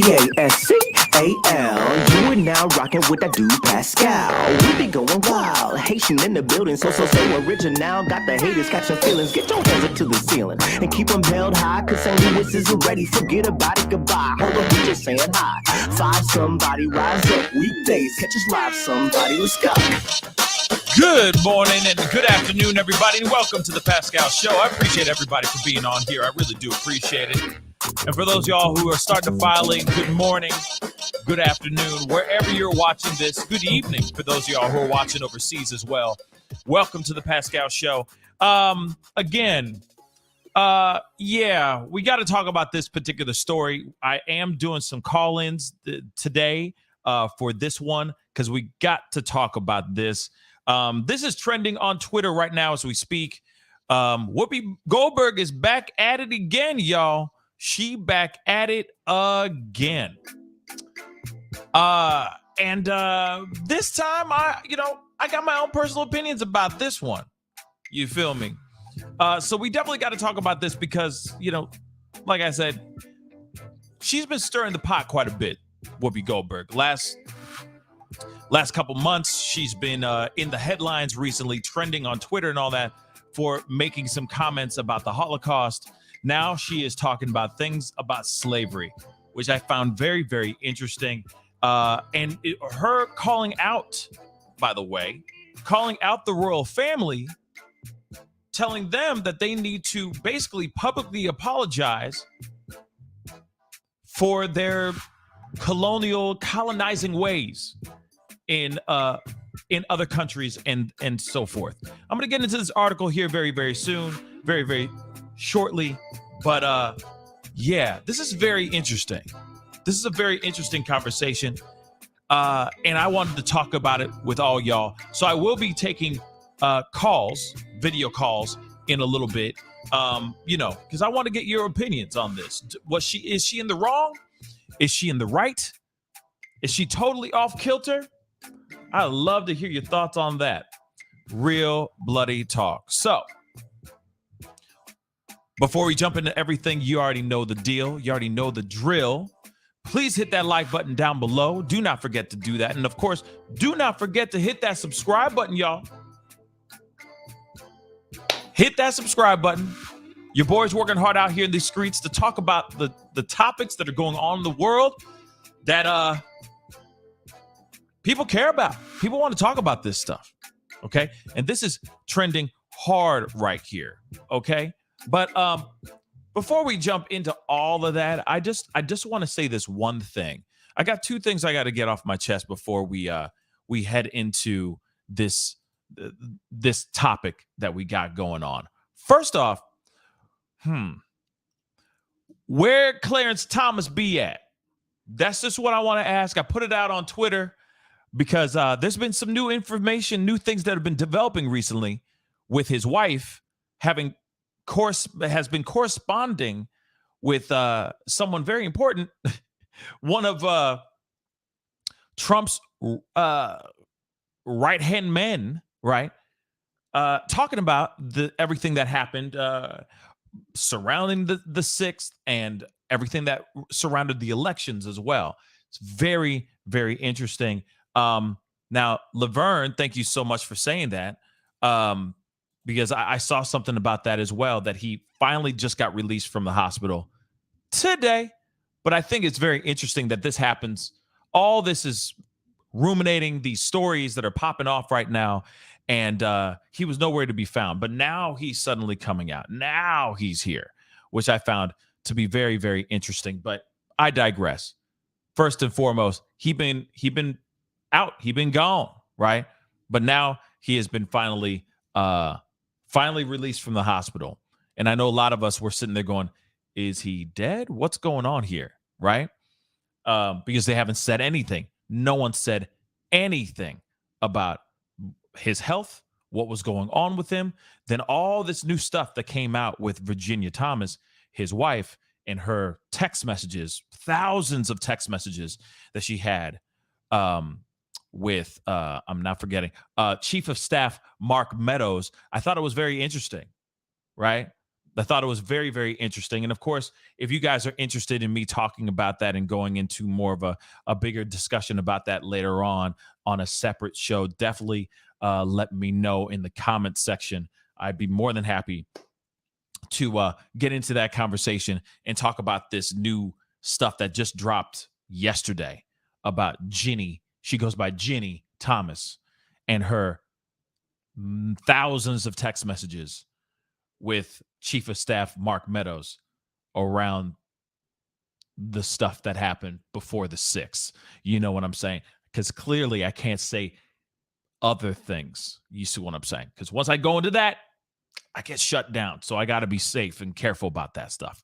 Pascal. You are now rocking with that dude Pascal. We be going wild, Haitian in the building, so original. Got the haters catching feelings. Get your hands up to the ceiling and keep them held high, cause St. Louis isn't ready. Forget about it, goodbye. Hold up, we just saying hi. Five somebody, rise up weekdays. Catch us live, somebody. Let's go. Good morning and good afternoon, everybody, and welcome to the Pascal Show. I appreciate everybody for being on here. I really do appreciate it. And for those of y'all who are starting to file in, good morning, good afternoon, wherever you're watching this, good evening for those of y'all who are watching overseas as well. Welcome to the Pascal Show. We got to talk about this particular story. I am doing some call-ins today for this one because we got to talk about this. This is trending on Twitter right now as we speak. Whoopi Goldberg is back at it again, y'all. She back at it again. And this time, I got my own personal opinions about this one. You feel me? So we definitely got to talk about this because, like I said, she's been stirring the pot quite a bit, Whoopi Goldberg. Last couple months, she's been in the headlines recently, trending on Twitter and all that for making some comments about the Holocaust. Now she is talking about things about slavery, which I found very, very interesting. Her calling out, by the way, calling out the royal family, telling them that they need to basically publicly apologize for their colonizing ways in other countries and so forth. I'm going to get into this article here very, very soon, very, very shortly. But this is very interesting. This is a very interesting conversation. And I wanted to talk about it with all y'all. So I will be taking video calls in a little bit, because I want to get your opinions on this. Is she in the wrong? Is she in the right? Is she totally off kilter? I'd love to hear your thoughts on that. Real bloody talk. So, before we jump into everything, you already know the deal. You already know the drill. Please hit that like button down below. Do not forget to do that. And of course, do not forget to hit that subscribe button, y'all. Hit that subscribe button. Your boy's working hard out here in these streets to talk about the topics that are going on in the world that people care about. People want to talk about this stuff, okay? And this is trending hard right here, okay? But before we jump into all of that, I just want to say this one thing. I got two things I got to get off my chest before we head into this topic that we got going on. First off, where Clarence Thomas be at? That's just what I want to ask. I put it out on Twitter because there's been some new information, new things that have been developing recently with his wife has been corresponding with someone very important, one of Trump's right-hand men, right? Talking about everything that happened surrounding the 6th and everything that surrounded the elections as well. It's very, very interesting. Now, Laverne, thank you so much for saying that. Because I saw something about that as well, that he finally just got released from the hospital today. But I think it's very interesting that this happens. All this is ruminating these stories that are popping off right now. And he was nowhere to be found. But now he's suddenly coming out. Now he's here, which I found to be very, very interesting. But I digress. First and foremost, he been out. He been gone, right? But now he has been finally released from the hospital. And I know a lot of us were sitting there going, is he dead? What's going on here? Right? Because they haven't said anything. No one said anything about his health, what was going on with him. Then all this new stuff that came out with Virginia Thomas, his wife, and her text messages, thousands of text messages that she had with I'm not forgetting Chief of Staff Mark Meadows. I thought it was very interesting, right? I thought it was very, very interesting. And of course, if you guys are interested in me talking about that and going into more of a bigger discussion about that later on a separate show, definitely let me know in the comment section. I'd be more than happy to get into that conversation and talk about this new stuff that just dropped yesterday about Ginny. She goes by Ginny Thomas, and her thousands of text messages with Chief of Staff Mark Meadows around the stuff that happened before the 6th. You know what I'm saying? Because clearly I can't say other things. You see what I'm saying? Because once I go into that, I get shut down. So I got to be safe and careful about that stuff.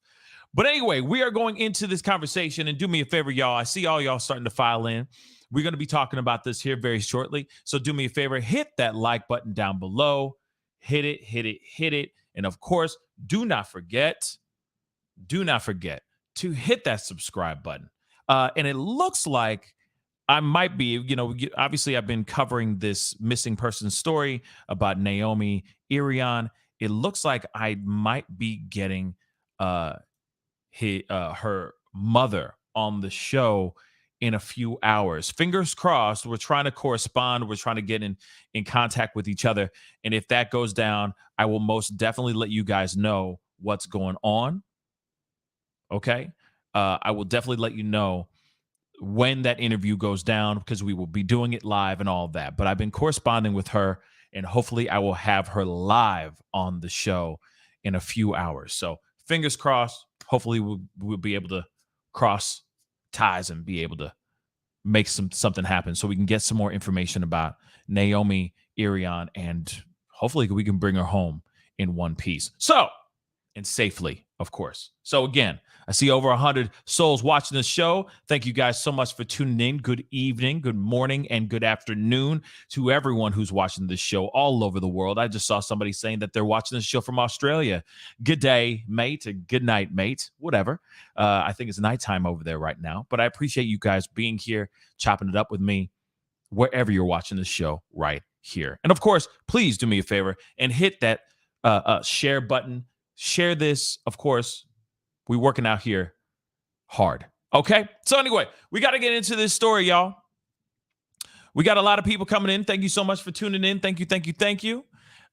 But anyway, we are going into this conversation, and do me a favor, y'all. I see all y'all starting to file in. We're going to be talking about this here very shortly. So do me a favor, hit that like button down below. Hit it, hit it, hit it. And of course, do not forget to hit that subscribe button. And it looks like I might be, obviously I've been covering this missing person story about Naomi Irion. It looks like I might be getting her mother on the show in a few hours. Fingers crossed. We're trying to correspond. We're trying to get in contact with each other. And if that goes down, I will most definitely let you guys know what's going on. Okay. I will definitely let you know when that interview goes down, because we will be doing it live and all of that. But I've been corresponding with her, and hopefully I will have her live on the show in a few hours. So fingers crossed. Hopefully we'll be able to cross ties and be able to make something happen so we can get some more information about Naomi Irion, and hopefully we can bring her home in one piece. So, and safely, of course. So again, I see over 100 souls watching this show. Thank you guys so much for tuning in. Good evening, good morning, and good afternoon to everyone who's watching this show all over the world. I just saw somebody saying that they're watching this show from Australia. Good day, mate. Good night, mate. Whatever. I think it's nighttime over there right now. But I appreciate you guys being here, chopping it up with me, wherever you're watching this show right here. And of course, please do me a favor and hit that share button. Share this, of course. We're working out here hard. Okay? So anyway, we got to get into this story, y'all. We got a lot of people coming in. Thank you so much for tuning in. Thank you, thank you, thank you.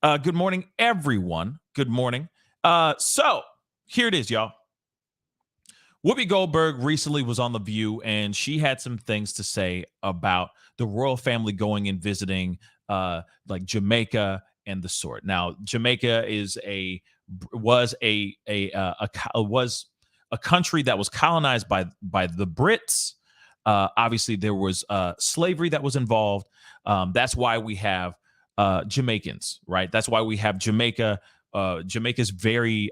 Good morning, everyone. Good morning. So here it is, y'all. Whoopi Goldberg recently was on The View, and she had some things to say about the royal family going and visiting like Jamaica and the sort. Now, Jamaica was a country that was colonized by the Brits. Obviously, there was slavery that was involved. That's why we have Jamaicans, right? That's why we have Jamaica. Jamaica's very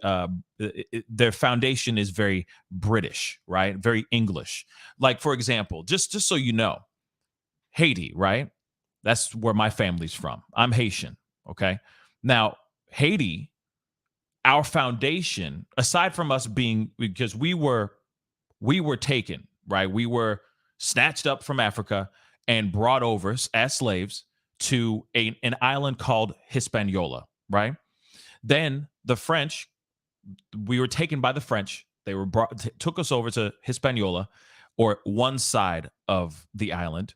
their foundation is very British, right? Very English. Like, for example, just so you know, Haiti, right? That's where my family's from. I'm Haitian. Okay. Now, Haiti, our foundation, aside from us being, because we were taken, right? We were snatched up from Africa and brought over as slaves to an island called Hispaniola, right? Then the French, we were taken by the French. They were took us over to Hispaniola, or one side of the island.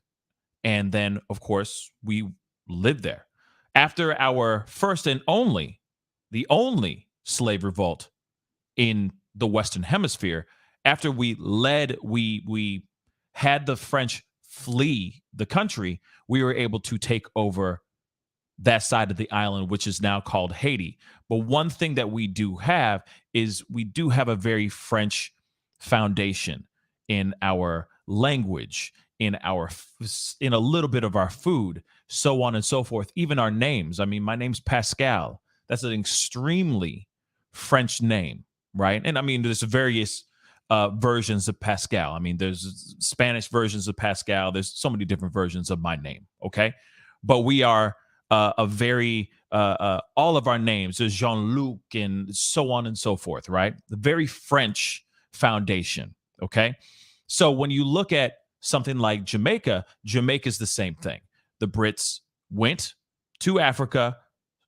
And then, of course, we lived there. After our first and the only slave revolt in the Western Hemisphere, after we had the French flee the country, we were able to take over that side of the island, which is now called Haiti. But one thing that we do have is we do have a very French foundation in our language, in a little bit of our food, so on and so forth. Even our names. I mean, my name's Pascal. That's an extremely French name, right? And I mean, there's various versions of Pascal. I mean, there's Spanish versions of Pascal. There's so many different versions of my name, okay? But we are a very, all of our names, there's Jean-Luc and so on and so forth, right? The very French foundation, okay? So when you look at something like Jamaica, Jamaica's the same thing. The Brits went to Africa,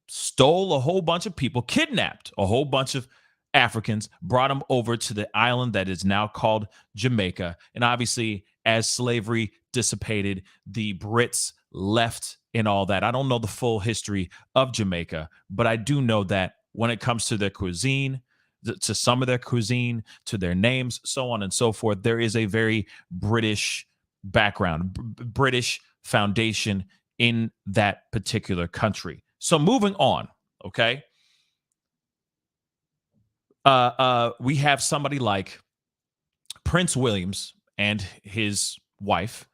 stole a whole bunch of people, kidnapped a whole bunch of Africans, brought them over to the island that is now called Jamaica. And obviously, as slavery dissipated, the Brits left and all that. I don't know the full history of Jamaica, but I do know that when it comes to their cuisine, to some of their cuisine, to their names, so on and so forth, there is a very British background, British foundation in that particular country. So moving on, okay? We have somebody like Prince Williams and his wife,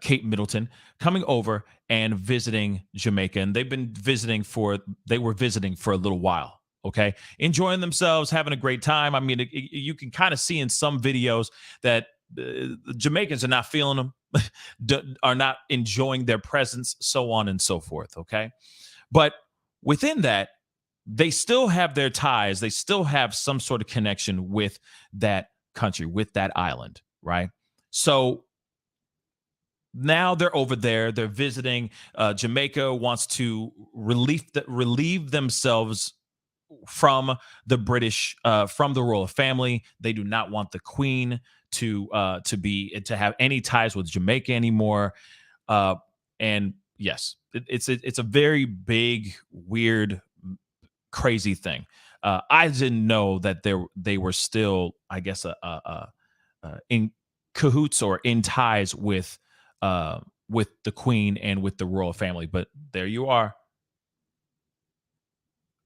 Kate Middleton, coming over and visiting Jamaica. And they were visiting for a little while, okay? Enjoying themselves, having a great time. I mean, you can kind of see in some videos that the Jamaicans are not feeling them, are not enjoying their presence, so on and so forth, okay? But within that, they still have their ties. They still have some sort of connection with that country, with that island, right? So now they're over there. They're visiting. Jamaica wants to relieve themselves from the British, from the royal family. They do not want the Queen to have any ties with Jamaica anymore. And yes, it's a very big, weird, crazy thing. I didn't know that they were still, I guess, in cahoots or in ties with the Queen and with the royal family. But there you are.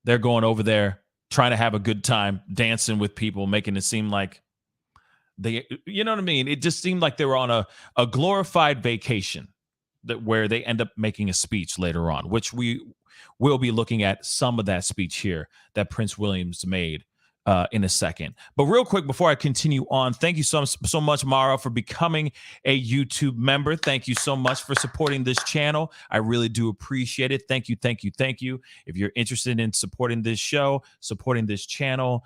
They're going over there, trying to have a good time, dancing with people, making it seem like you know what I mean? It just seemed like they were on a glorified vacation where they end up making a speech later on, which we will be looking at some of that speech here that Prince Williams made in a second. But real quick, before I continue on, thank you so much, Mara, for becoming a YouTube member. Thank you so much for supporting this channel. I really do appreciate it. Thank you, thank you, thank you. If you're interested in supporting this show, supporting this channel,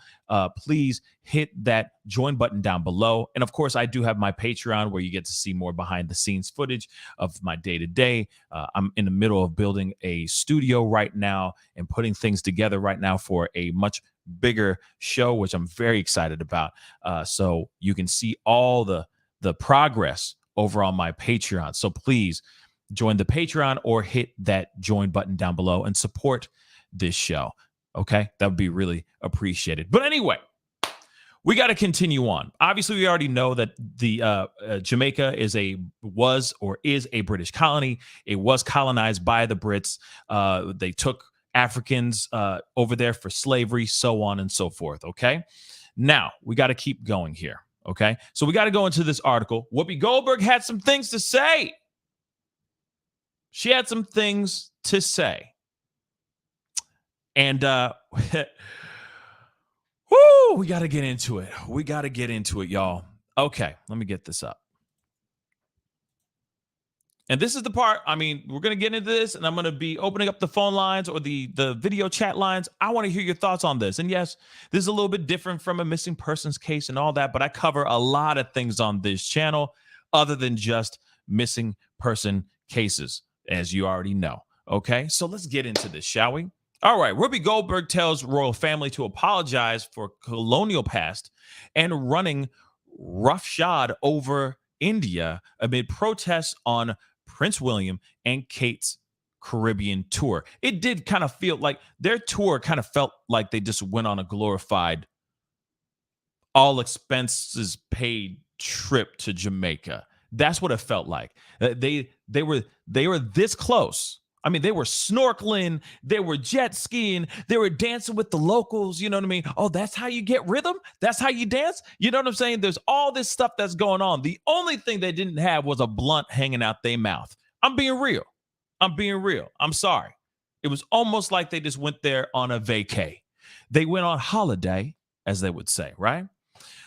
please hit that join button down below. And of course, I do have my Patreon where you get to see more behind the scenes footage of my day-to-day. I'm in the middle of building a studio right now and putting things together right now for a much bigger show, which I'm very excited about. So you can see all the progress over on my Patreon. So please join the Patreon or hit that join button down below and support this show. Okay, that would be really appreciated. But anyway, we got to continue on. Obviously, we already know that the Jamaica is a British colony. It was colonized by the Brits. They took Africans over there for slavery, so on and so forth. Okay, now we got to keep going here. Okay, so we got to go into this article. Whoopi Goldberg had some things to say. She had some things to say. And whoo, we got to get into it. We got to get into it, y'all. Okay, let me get this up. And this is the part, I mean, we're going to get into this, and I'm going to be opening up the phone lines or the video chat lines. I want to hear your thoughts on this. And yes, this is a little bit different from a missing persons case and all that, but I cover a lot of things on this channel other than just missing person cases, as you already know. Okay, so let's get into this, shall we? All right, Whoopi Goldberg tells royal family to apologize for colonial past and running roughshod over India amid protests on Prince William and Kate's Caribbean tour. It did kind of feel like their tour kind of felt like they just went on a glorified, all expenses paid trip to Jamaica. That's what it felt like. They were this close. I mean, they were snorkeling, they were jet skiing, they were dancing with the locals. You know what I mean? Oh, that's how you get rhythm? That's how you dance? You know what I'm saying? There's all this stuff that's going on. The only thing they didn't have was a blunt hanging out their mouth. I'm being real. I'm sorry. It was almost like they just went there on a vacay. They went on holiday, as they would say, right?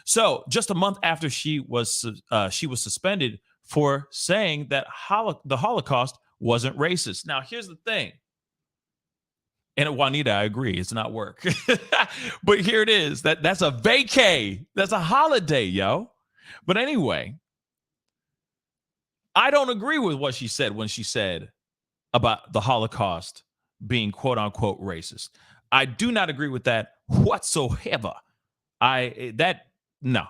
So just a month after she was suspended for saying that the Holocaust wasn't racist. Now, here's the thing. And Juanita, I agree, it's not work. But here it is. That's a vacay. That's a holiday, yo. But anyway, I don't agree with what she said when she said about the Holocaust being quote unquote racist. I do not agree with that whatsoever. No.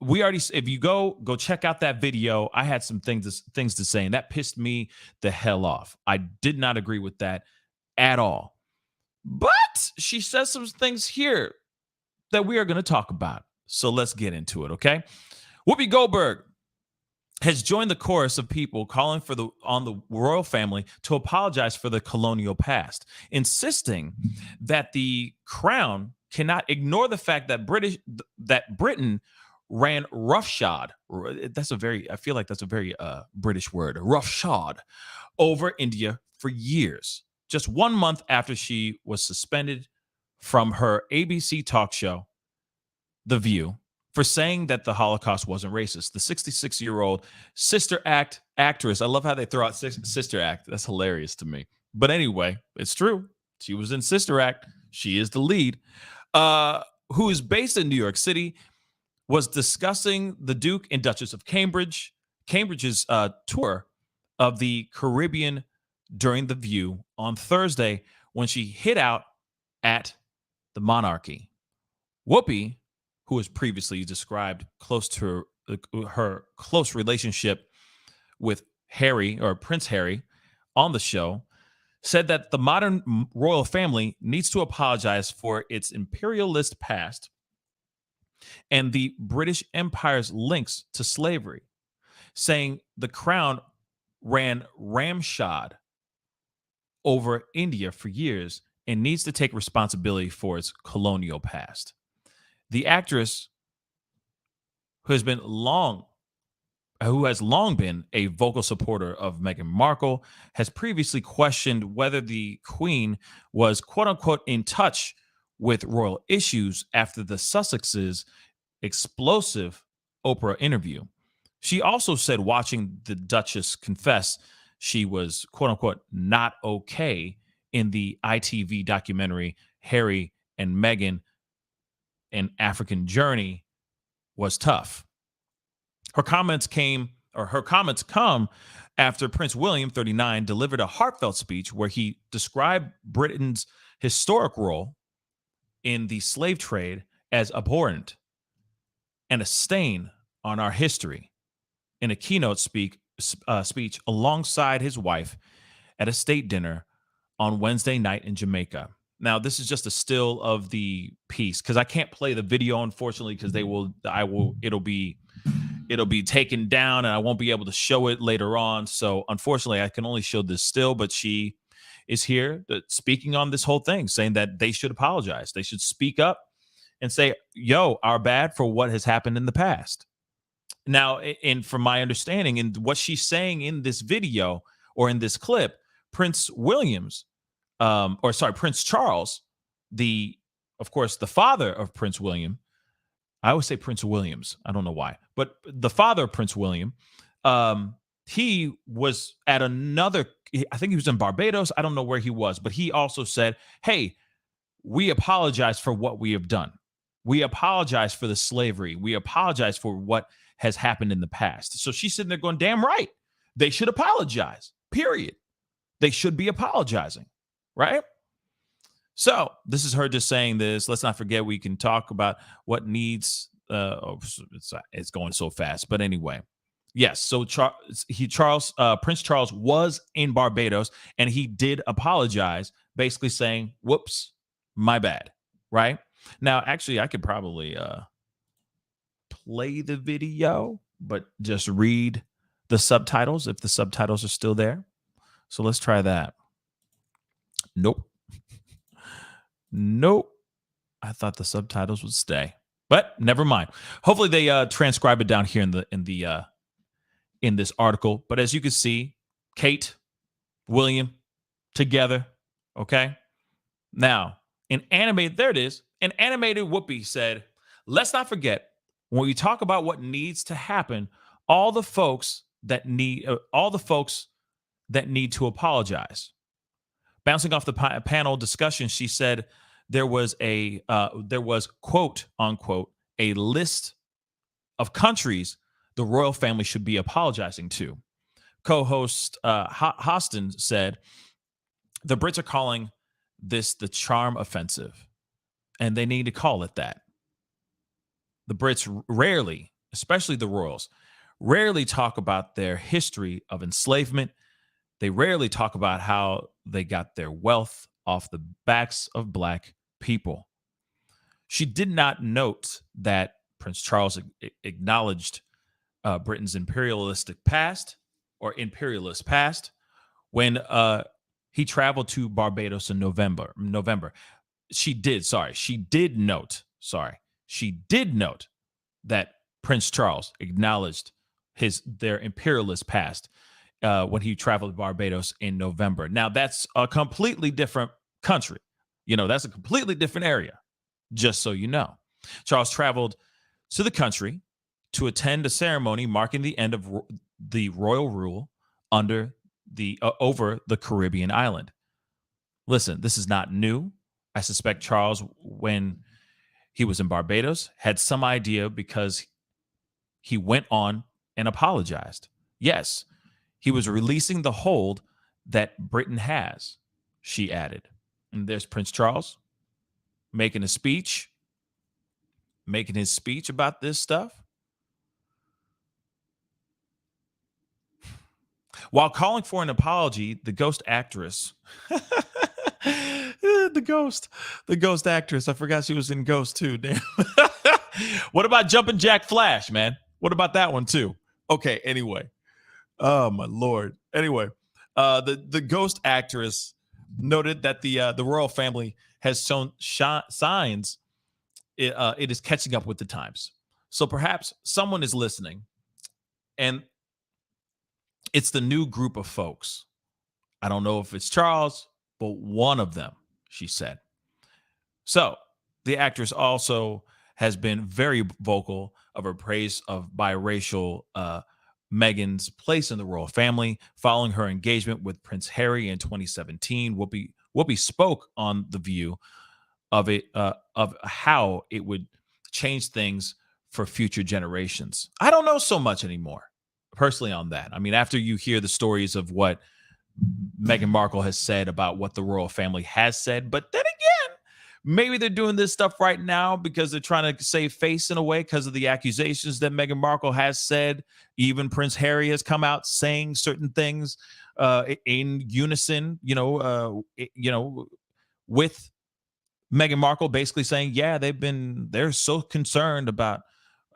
We already, if you go check out that video, I had some things to say, and that pissed me the hell off. I did not agree with that at all. But she says some things here that we are going to talk about. So let's get into it, okay? Whoopi Goldberg has joined the chorus of people calling on the royal family to apologize for the colonial past, insisting that the crown cannot ignore the fact that Britain ran roughshod. I feel like that's a very British word, roughshod, over India for years. Just 1 month after she was suspended from her ABC talk show, The View, for saying that the Holocaust wasn't racist. The 66-year-old Sister Act actress, I love how they throw out Sister Act. That's hilarious to me. But anyway, it's true. She was in Sister Act. She is the lead. Who is based in New York City, was discussing the Duke and Duchess of Cambridge's tour of the Caribbean during The View on Thursday when she hit out at the monarchy. Whoopi, who was previously described close to her close relationship with Harry, or Prince Harry, on the show, said that the modern royal family needs to apologize for its imperialist past and the British Empire's links to slavery, saying the crown ran ramshod over India for years and needs to take responsibility for its colonial past. The actress, who has long been a vocal supporter of Meghan Markle, has previously questioned whether the Queen was "quote unquote" in touch with royal issues after the Sussexes' explosive Oprah interview. She also said watching the Duchess confess she was "quote unquote" not okay in the ITV documentary Harry and Meghan: An African Journey was tough. Her comments come after Prince William, 39, delivered a heartfelt speech where he described Britain's historic role in the slave trade as abhorrent and a stain on our history, in a keynote speech alongside his wife at a state dinner on Wednesday night in Jamaica. Now, this is just a still of the piece because I can't play the video, unfortunately, because it'll be taken down and I won't be able to show it later on. So unfortunately, I can only show this still, but she is here speaking on this whole thing, saying that they should apologize. They should speak up and say, yo, our bad for what has happened in the past. Now, and from my understanding and what she's saying in this video or in this clip, Prince Charles, of course, the father of Prince William. I always say Prince Williams. I don't know why, but the father of Prince William, he was at I think he was in Barbados. I don't know where he was, but he also said, hey, we apologize for what we have done. We apologize for the slavery. We apologize for what has happened in the past. So she's sitting there going, damn right. They should apologize, period. They should be apologizing, right? So this is her just saying this. Let's not forget we can talk about what needs. It's going so fast, but anyway, yes. So Prince Charles was in Barbados, and he did apologize, basically saying, "Whoops, my bad." Right now, actually, I could probably play the video, but just read the subtitles if the subtitles are still there. So let's try that. Nope. I thought the subtitles would stay, but never mind. Hopefully they transcribe it down here in this article. But as you can see, Kate, William together. Okay. Now, there it is. An animated Whoopi said, let's not forget when we talk about what needs to happen, all the folks that need to apologize. Bouncing off the panel discussion, she said there was quote unquote a list of countries the royal family should be apologizing to. Co-host Hostin said the Brits are calling this the charm offensive, and they need to call it that. The Brits rarely, especially the royals, rarely talk about their history of enslavement. They rarely talk about how they got their wealth off the backs of black people. She did not note that Prince Charles acknowledged Britain's imperialistic past or imperialist past when he traveled to Barbados in November. She did note that Prince Charles acknowledged their imperialist past when he traveled to Barbados in November. Now, that's a completely different country. That's a completely different area, just so you know. Charles traveled to the country to attend a ceremony marking the end of the royal rule over the Caribbean island. Listen, this is not new. I suspect Charles, when he was in Barbados, had some idea because he went on and apologized. Yes, he was releasing the hold that Britain has, she added. And there's Prince Charles making his speech about this stuff. While calling for an apology, the ghost actress, the ghost actress, I forgot she was in Ghost too. Damn. What about Jumpin' Jack Flash, man? What about that one too? Okay, anyway. Oh my Lord. Anyway, the ghost actress noted that the royal family has shown signs it is catching up with the times. So perhaps someone is listening, and it's the new group of folks. I don't know if it's Charles, but one of them, she said. So the actress also has been very vocal of her praise of biracial Meghan's place in the royal family following her engagement with Prince Harry in 2017. Whoopi spoke on The View of how it would change things for future generations. I don't know so much anymore, personally, on that. I mean, after you hear the stories of what Meghan Markle has said about what the royal family has said, but then again, maybe they're doing this stuff right now because they're trying to save face in a way because of the accusations that Meghan Markle has said. Even Prince Harry has come out saying certain things in unison, with Meghan Markle, basically saying, yeah, they're so concerned about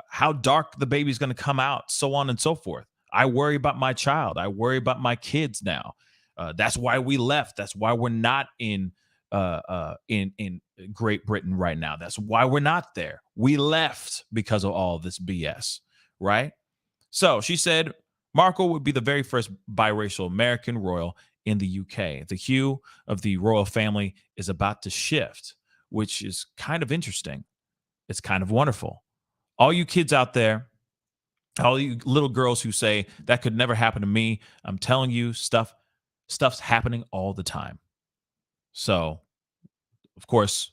how dark the baby's going to come out, so on and so forth. I worry about my child. I worry about my kids now. That's why we left. That's why we're not in Great Britain right now. That's why we're not there. We left because of all this BS, right? So she said Markle would be the very first biracial American royal in the UK. The hue of the royal family is about to shift, which is kind of interesting. It's kind of wonderful. All you kids out there, all you little girls who say that could never happen to me, I'm telling you, stuff's happening all the time. So, of course,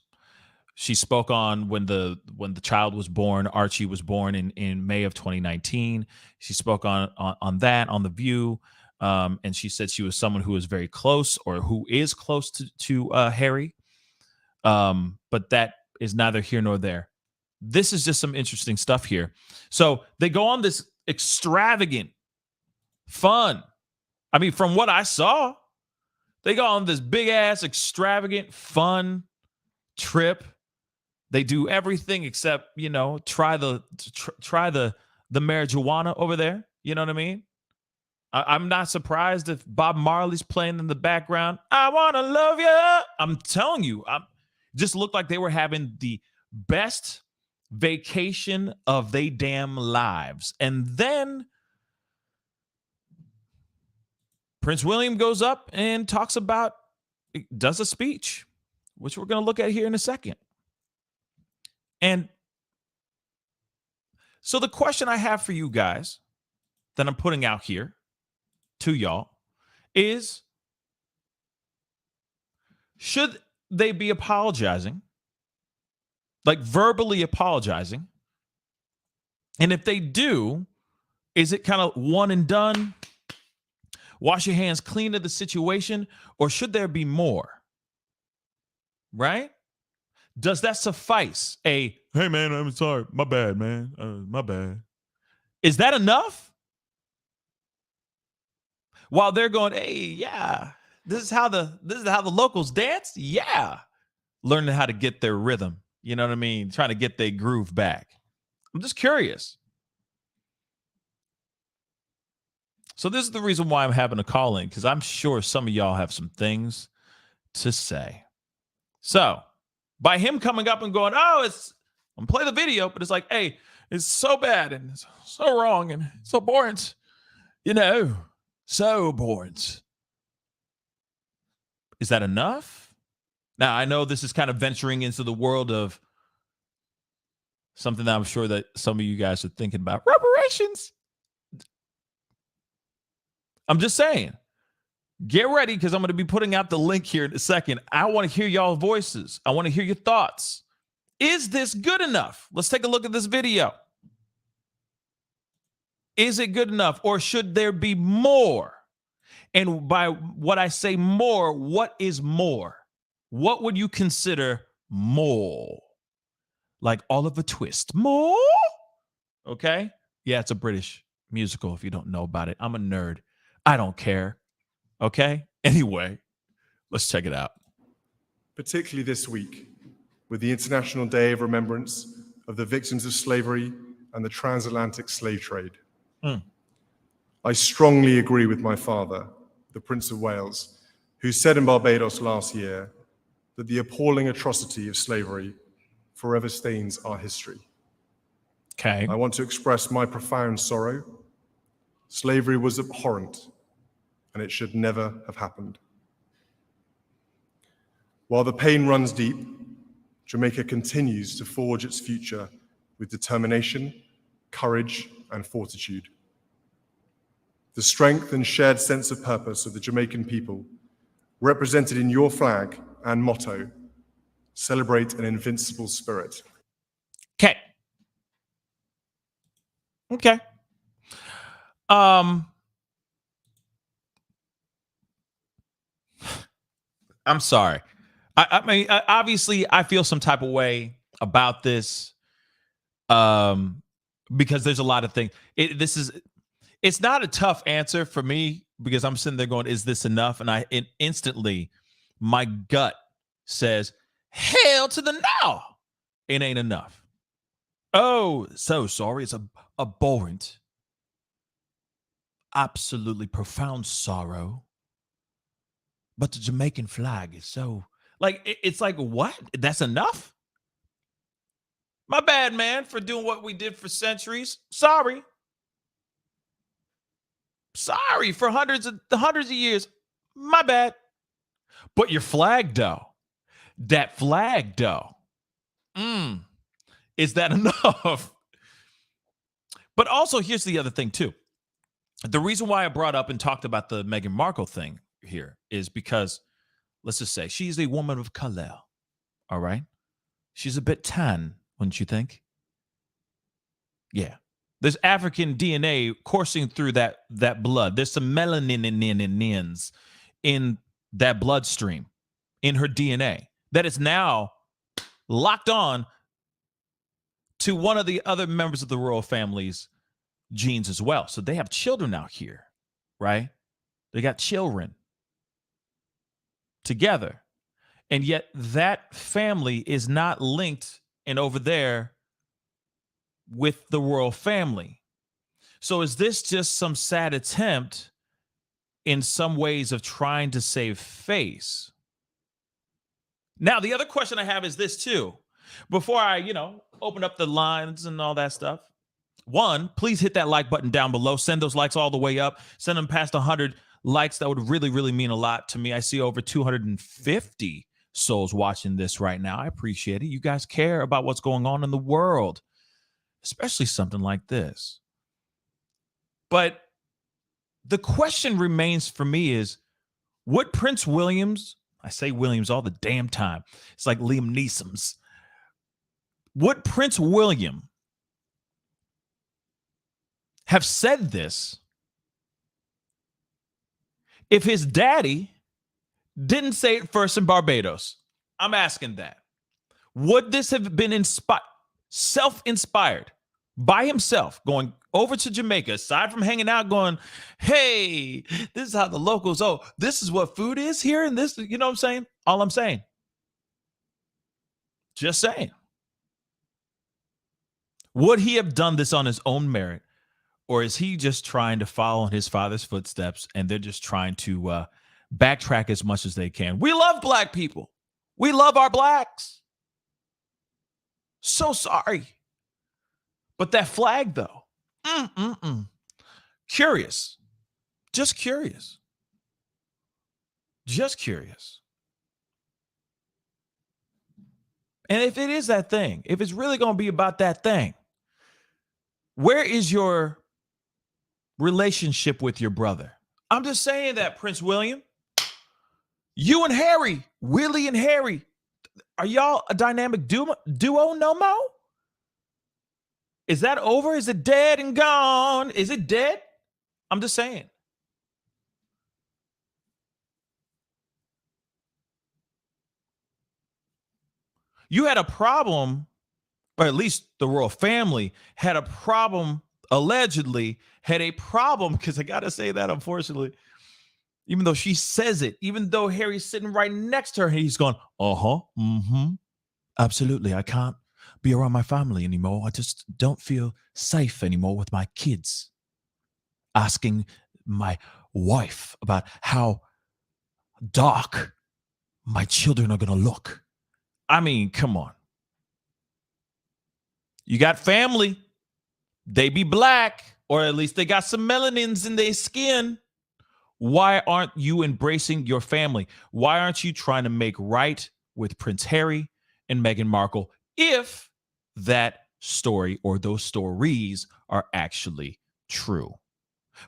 she spoke on when the child was born. Archie was born in May of 2019. She spoke on that on The View, and she said she was someone who was very close or who is close to Harry. But that is neither here nor there. This is just some interesting stuff here. So they go on this extravagant fun. I mean, from what I saw, they go on this big ass extravagant fun trip. They do everything except, try the marijuana over there. You know what I mean? I'm not surprised if Bob Marley's playing in the background. I want to love you. I'm telling you, just looked like they were having the best vacation of they damn lives. And then Prince William goes up and does a speech, which we're going to look at here in a second. And so the question I have for you guys that I'm putting out here to y'all is, should they be apologizing, like verbally apologizing? And if they do, is it kind of one and done? Wash your hands clean of the situation, or should there be more? Right? Does that suffice? Hey man, I'm sorry. My bad, man. My bad. Is that enough? While they're going, hey, yeah, this is how the locals dance. Yeah. Learning how to get their rhythm. You know what I mean? Trying to get their groove back. I'm just curious. So this is the reason why I'm having a call in, because I'm sure some of y'all have some things to say. So by him coming up and going, I'm play the video, but it's like, hey, it's so bad and it's so wrong and so boring. So boring. Is that enough? Now, I know this is kind of venturing into the world of something that I'm sure that some of you guys are thinking about. Reparations. I'm just saying. Get ready, because I'm going to be putting out the link here in a second. I want to hear y'all voices. I want to hear your thoughts. Is this good enough? Let's take a look at this video. Is it good enough, or should there be more? And by what I say more, what is more? What would you consider more? Like Oliver Twist. More? Okay. Yeah, it's a British musical if you don't know about it. I'm a nerd. I don't care. Okay. Anyway, let's check it out. Particularly this week, with the International Day of Remembrance of the Victims of Slavery and the Transatlantic Slave Trade. I strongly agree with my father, the Prince of Wales, who said in Barbados last year that the appalling atrocity of slavery forever stains our history. Okay. I want to express my profound sorrow. Slavery was abhorrent, and it should never have happened. While the pain runs deep, Jamaica continues to forge its future with determination, courage, and fortitude. The strength and shared sense of purpose of the Jamaican people, represented in your flag and motto, celebrate an invincible spirit. Okay. Okay. I'm sorry. I mean, obviously, I feel some type of way about this, because there's a lot of things. It's not a tough answer for me, because I'm sitting there going, "Is this enough?" And instantly, my gut says, "Hell to the no! It ain't enough." Oh, so sorry. It's abhorrent. Absolutely profound sorrow. But the Jamaican flag is so, like, it's like, what? That's enough? My bad, man, for doing what we did for centuries. Sorry for hundreds of years. My bad. But your flag, though, that flag, though, is that enough? But also, here's the other thing, too. The reason why I brought up and talked about the Meghan Markle thing here is because, let's just say, she's a woman of color. All right? She's a bit tan, wouldn't you think? Yeah. There's African DNA coursing through that blood. There's some melanin in that bloodstream, in her DNA, that is now locked on to one of the other members of the royal family's genes as well. So they have children out here, right? They got children together. And yet that family is not linked and over there with the royal family. So is this just some sad attempt in some ways of trying to save face? Now, the other question I have is this too. Before I, open up the lines and all that stuff. One, please hit that like button down below. Send those likes all the way up. Send them past 100 likes. That would really, really mean a lot to me. I see over 250 souls watching this right now. I appreciate it. You guys care about what's going on in the world, especially something like this. But the question remains for me is, would Prince Williams, I say Williams all the damn time, it's like Liam Neeson's, would Prince William have said this if his daddy didn't say it first in Barbados? I'm asking that. Would this have been self-inspired by himself, going over to Jamaica, aside from hanging out, going, hey, this is how the locals, this is what food is here, and this, you know what I'm saying? All I'm saying. Just saying. Would he have done this on his own merit, or is he just trying to follow in his father's footsteps, and they're just trying to backtrack as much as they can? We love black people. We love our blacks. So sorry. But that flag, though, curious. Just curious. Just curious. And if it is that thing, if it's really going to be about that thing, where is your relationship with your brother? I'm just saying that, Prince William. You and Harry, Willie and Harry, are y'all a dynamic duo no more? Is that over? Is it dead and gone? Is it dead? I'm just saying. You had a problem, or at least the royal family had a problem, allegedly had a problem, because I got to say that, unfortunately, even though she says it, even though Harry's sitting right next to her, he's going, absolutely, I can't be around my family anymore. I just don't feel safe anymore with my kids. Asking my wife about how dark my children are going to look. I mean, come on. You got family. They be black, or at least they got some melanins in their skin. Why aren't you embracing your family? Why aren't you trying to make right with Prince Harry and Meghan Markle if that story or those stories are actually true?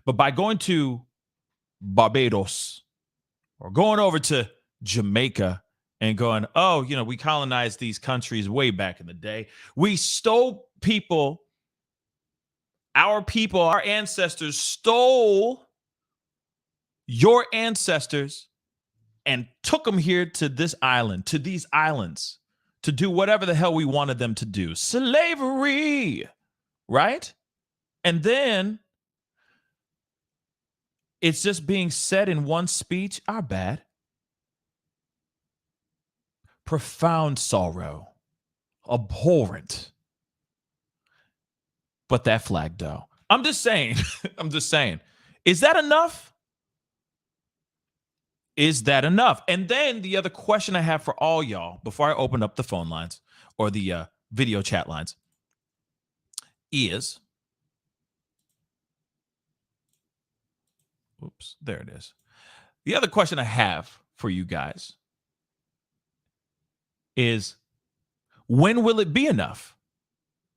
But by going to Barbados or going over to Jamaica and going, we colonized these countries way back in the day. We stole people, our ancestors stole your ancestors and took them here to this island, to these islands, to do whatever the hell we wanted them to do. Slavery, right? And then it's just being said in one speech, our bad. Profound sorrow, abhorrent. But that flag, though, I'm just saying, is that enough? Is that enough? And then the other question I have for all y'all before I open up the phone lines or the video chat lines is, oops, there it is. The other question I have for you guys is, when will it be enough?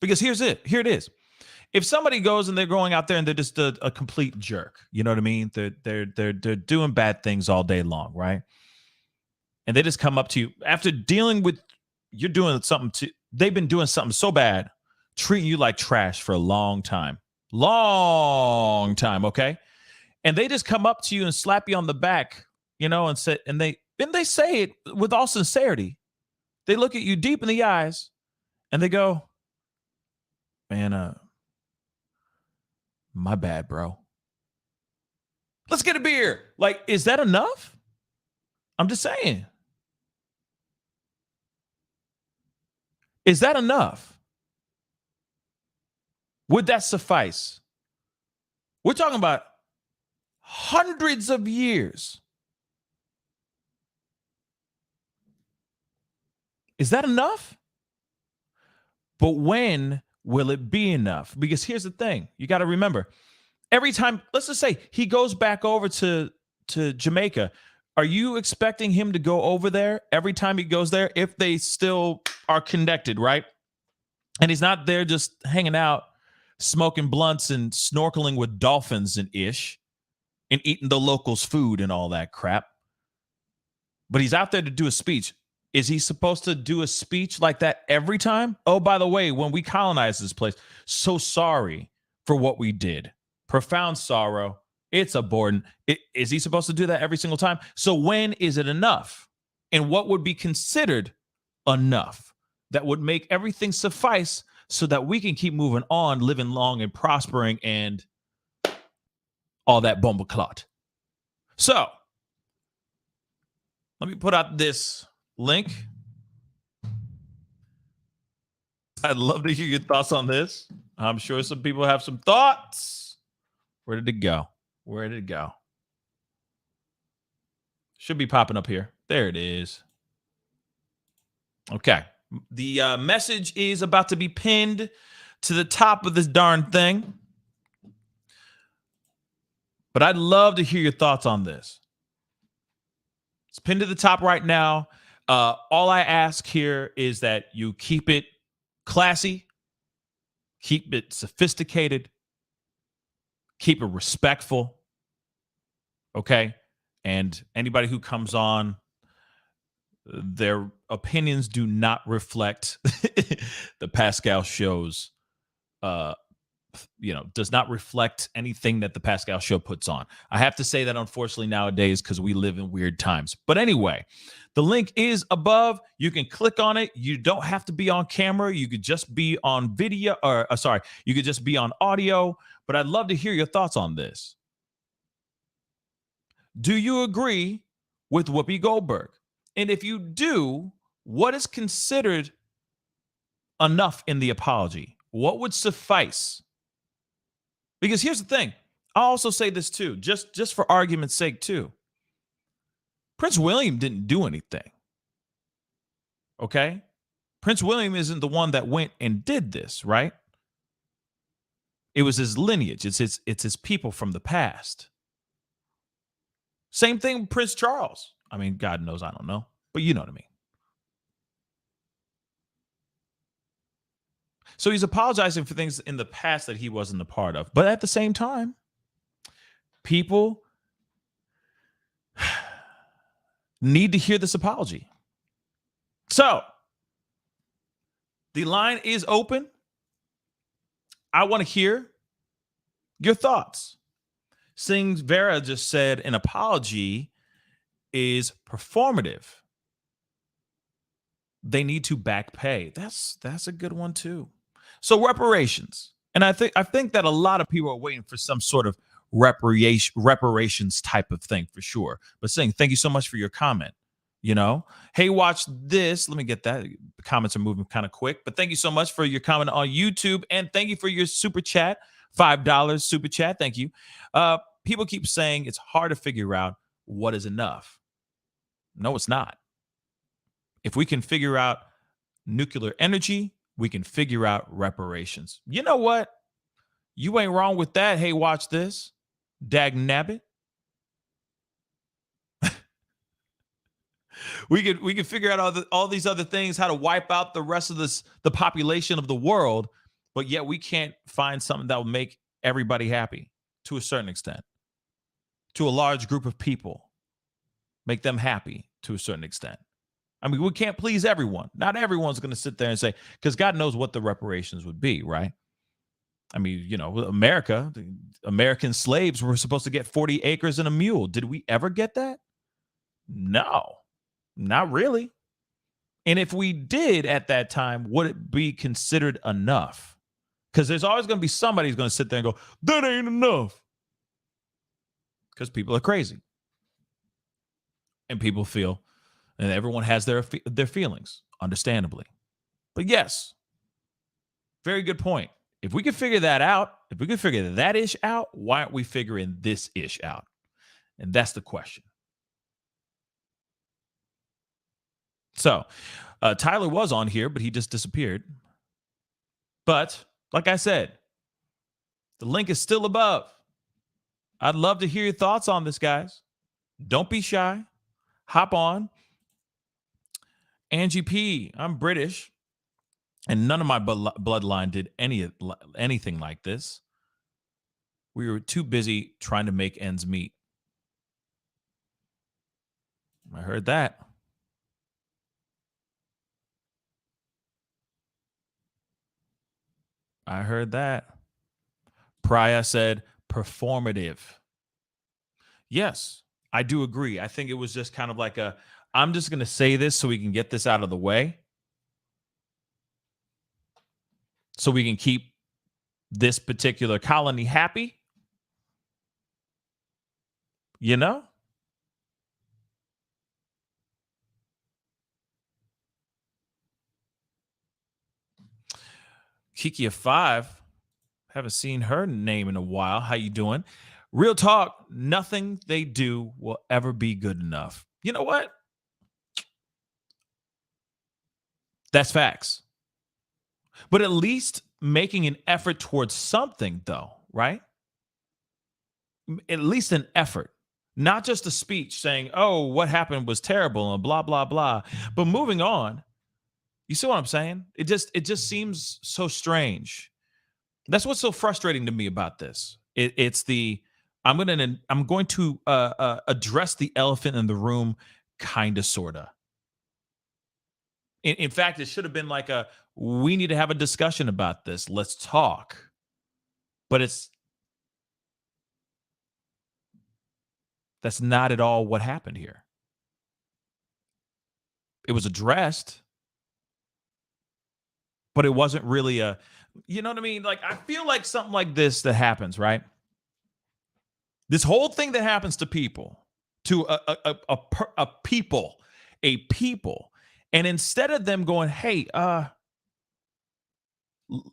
Because here it is. If somebody goes and they're going out there and they're just a complete jerk, you know what I mean? They're doing bad things all day long, right? And they just come up to you after dealing with you're doing something they've been doing something so bad, treating you like trash for a long time, okay? And they just come up to you and slap you on the back, and say, and they say it with all sincerity. They look at you deep in the eyes and they go, man, my bad, bro. Let's get a beer. Like, is that enough? I'm just saying. Is that enough? Would that suffice? We're talking about hundreds of years. Is that enough? But when will it be enough? Because here's the thing. You got to remember, every time, let's just say he goes back over to Jamaica, are you expecting him to go over there every time he goes there if they still are connected, right? And he's not there just hanging out, smoking blunts and snorkeling with dolphins and ish and eating the locals' food and all that crap. But he's out there to do a speech. Is he supposed to do a speech like that every time? Oh, by the way, when we colonized this place, so sorry for what we did. Profound sorrow. It's abhorrent. Is he supposed to do that every single time? So when is it enough? And what would be considered enough? that would make everything suffice so that we can keep moving on, living long and prospering and all that bomba clot. So let me put out this link. I'd love to hear your thoughts on this. I'm sure some people have some thoughts. Where did it go? Where did it go? Should be popping up here. There it is. Okay. The message is about to be pinned to the top of this darn thing. But I'd love to hear your thoughts on this. It's pinned to the top right now. All I ask here is that you keep it classy, keep it sophisticated, keep it respectful. Okay? And anybody who comes on, their opinions do not reflect the Pascal show's does not reflect anything that the Pascal show puts on. I have to say that, unfortunately, nowadays, because we live in weird times. But anyway, the link is above. You can click on it. You don't have to be on camera. You could just be on video, or you could just be on audio. But I'd love to hear your thoughts on this. Do you agree with Whoopi Goldberg? And if you do, what is considered enough in the apology? What would suffice? Because here's the thing. I'll also say this too, just for argument's sake too. Prince William didn't do anything. Okay? Prince William isn't the one that went and did this, right? It was his lineage. It's his people from the past. Same thing with Prince Charles. I mean, God knows I don't know, but you know what I mean. So he's apologizing for things in the past that he wasn't a part of. But at the same time, people need to hear this apology. So the line is open. I want to hear your thoughts. Singh Vera just said an apology is performative. They need to back pay. That's a good one too. So reparations. And I think that a lot of people are waiting for some sort of reparations type of thing for sure. But Singh, thank you so much for your comment. Hey, watch this. Let me get that. The comments are moving kind of quick. But thank you so much for your comment on YouTube. And thank you for your super chat. $5 super chat. Thank you. People keep saying it's hard to figure out what is enough. No, it's not. If we can figure out nuclear energy, we can figure out reparations. You know what? You ain't wrong with that. Hey, watch this. Dag nabbit. We could figure out all these other things, how to wipe out the rest of the population of the world, but yet we can't find something that will make everybody happy to a certain extent. To a large group of people. Make them happy to a certain extent. I mean, we can't please everyone. Not everyone's going to sit there and say, because God knows what the reparations would be, right? I mean, America, the American slaves were supposed to get 40 acres and a mule. Did we ever get that? No, not really. And if we did at that time, would it be considered enough? Because there's always going to be somebody who's going to sit there and go, that ain't enough. Because people are crazy. And people feel, and everyone has their feelings, understandably. But yes, very good point. If we could figure that out, if we could figure that ish out, why aren't we figuring this ish out? And that's the question. So Tyler was on here, but he just disappeared. But like I said, the link is still above. I'd love to hear your thoughts on this, guys. Don't be shy. Hop on. Angie P, I'm British, and none of my bloodline did anything like this. We were too busy trying to make ends meet. I heard that. I heard that. Priya said performative. Yes, I do agree. I think it was just kind of like I'm just going to say this so we can get this out of the way. so we can keep this particular colony happy? You know? Kiki of 5. Haven't seen her name in a while. How you doing? Real talk, nothing they do will ever be good enough. You know what? That's facts. But at least making an effort towards something, though, right? At least an effort. Not just a speech saying, oh, what happened was terrible and blah, blah, blah. But moving on. You see what I'm saying? It just seems so strange. That's what's so frustrating to me about this. I'm going to address the elephant in the room, kind of, sorta. In fact, it should have been like we need to have a discussion about this. Let's talk. But that's not at all what happened here. It was addressed, but it wasn't really you know what I mean? Like, I feel like something like this that happens, right? This whole thing that happens to people, to a people, and instead of them going, hey, I'm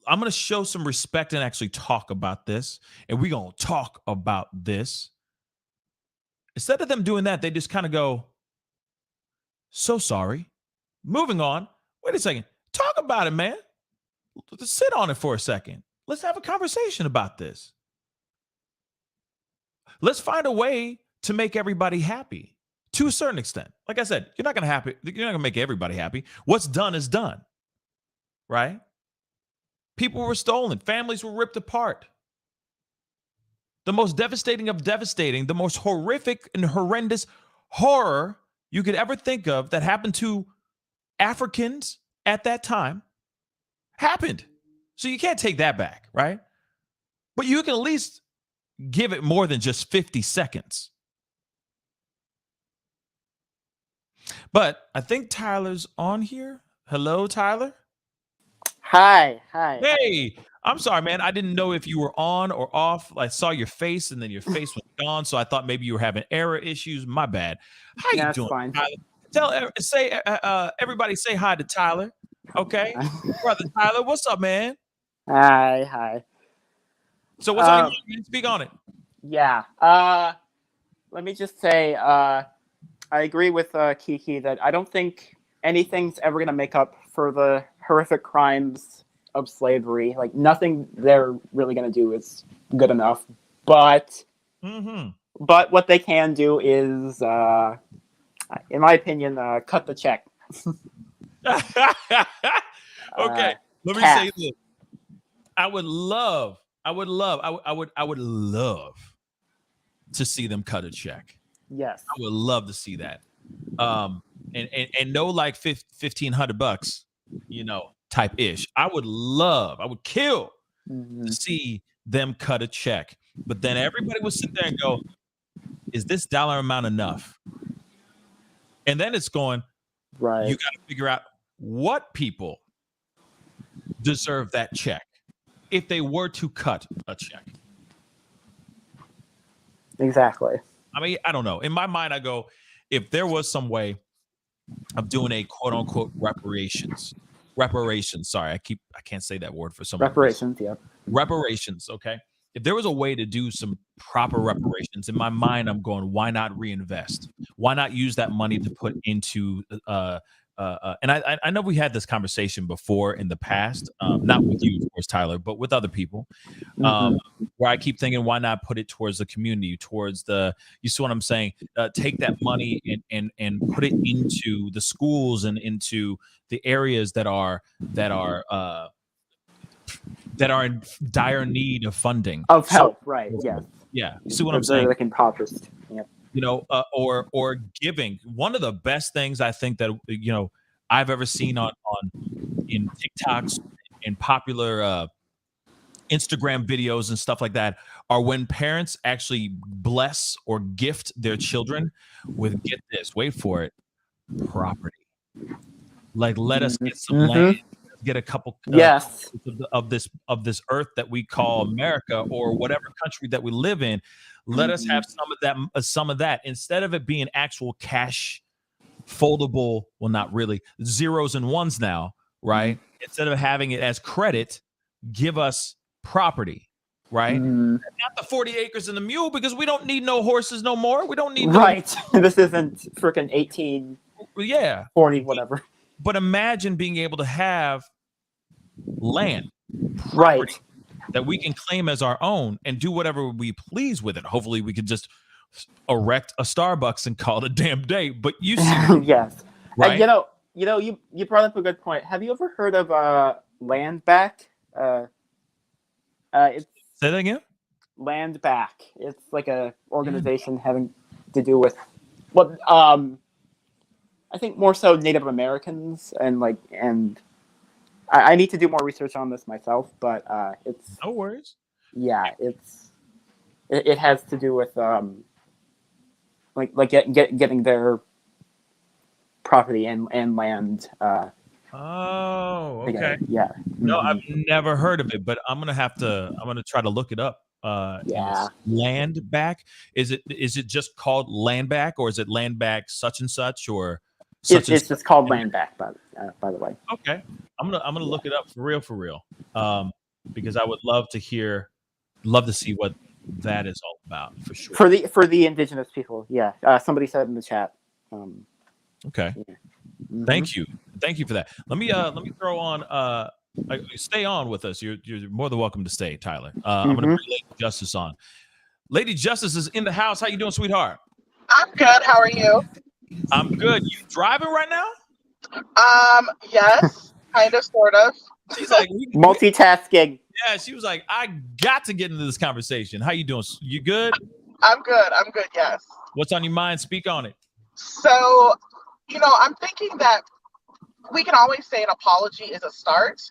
going to show some respect and actually talk about this, and we're going to talk about this. Instead of them doing that, they just kind of go, so sorry. Moving on. Wait a second. Talk about it, man. Let's sit on it for a second. Let's have a conversation about this. Let's find a way to make everybody happy to a certain extent. Like I said, you're not going to make everybody happy. What's done is done, right? People were stolen. Families were ripped apart. The most devastating of devastating, the most horrific and horrendous horror you could ever think of that happened to Africans at that time happened. So you can't take that back, right? But you can at least give it more than just 50 seconds. But I think Tyler's on here. Hello, Tyler. Hi. Hey, I'm sorry, man. I didn't know if you were on or off. I saw your face and then your face was gone. So I thought maybe you were having error issues. My bad. How you doing, fine. Tyler? Everybody say hi to Tyler. Okay. Brother Tyler, what's up, man? Hi. So what's on your mind? Speak on it. Yeah. Let me just say, I agree with Kiki that I don't think anything's ever going to make up for the horrific crimes of slavery. Like, nothing they're really going to do is good enough. But what they can do is, in my opinion, cut the check. Okay, let me say this. I would love to see them cut a check. Yes, I would love to see that. And no, like $1,500, type ish. I would kill to see them cut a check. But then everybody would sit there and go, is this dollar amount enough? And then it's going, right. You got to figure out what people deserve that check if they were to cut a check. Exactly. I mean, I don't know. In my mind, I go, if there was some way of doing a quote unquote reparations. Sorry, I can't say that word for some reparations. Yeah. Reparations. Okay. If there was a way to do some proper reparations, in my mind, I'm going, why not reinvest? Why not use that money to put into and I know we had this conversation before in the past, not with you, of course, Tyler, but with other people, where I keep thinking, why not put it towards the community, towards you see what I'm saying? Take that money and put it into the schools and into the areas that are in dire need of funding. Of help, right, yes. Yeah, you see what I'm saying? Like impoverished, yeah. Or giving. One of the best things I think that I've ever seen in TikToks and popular Instagram videos and stuff like that are when parents actually bless or gift their children with, get this, wait for it, property. Like, let us get some land, get a couple Yes. of this earth that we call America or whatever country that we live in. Let us have some of that instead of it being actual cash, foldable. Well, not really zeros and ones now, right? Instead of having it as credit, give us property, right? Not the 40 acres and the mule, because we don't need no horses no more. We don't need right. This isn't freaking 1840 whatever. But imagine being able to have land, right, that we can claim as our own and do whatever we please with it. Hopefully we could just erect a Starbucks and call it a damn day. But you see, yes, right? You brought up a good point. Have you ever heard of land back? Say that again. Land back. It's like a organization having to do with I think more so Native Americans and I need to do more research on this myself, but it's no worries. Yeah, it has to do with getting their property and land. Oh, okay. Together. Yeah. No, I've never heard of it, but I'm gonna try to look it up. Land back. Is it just called land back, or is it land back such and such, or it's just called land back, by the way. Okay, I'm gonna look it up for real, because I would love to see what that is all about for sure. For the indigenous people, yeah. Somebody said in the chat. Okay. Yeah. Thank you for that. Let me throw on. Stay on with us. You're more than welcome to stay, Tyler. I'm gonna bring Lady Justice on. Lady Justice is in the house. How you doing, sweetheart? I'm good. How are you? I'm good. You driving right now? Yes, kind of, sort of. She's like multitasking. Yeah, she was like, I got to get into this conversation. How you doing? You good? I'm good. Yes. What's on your mind? Speak on it. So, I'm thinking that we can always say an apology is a start.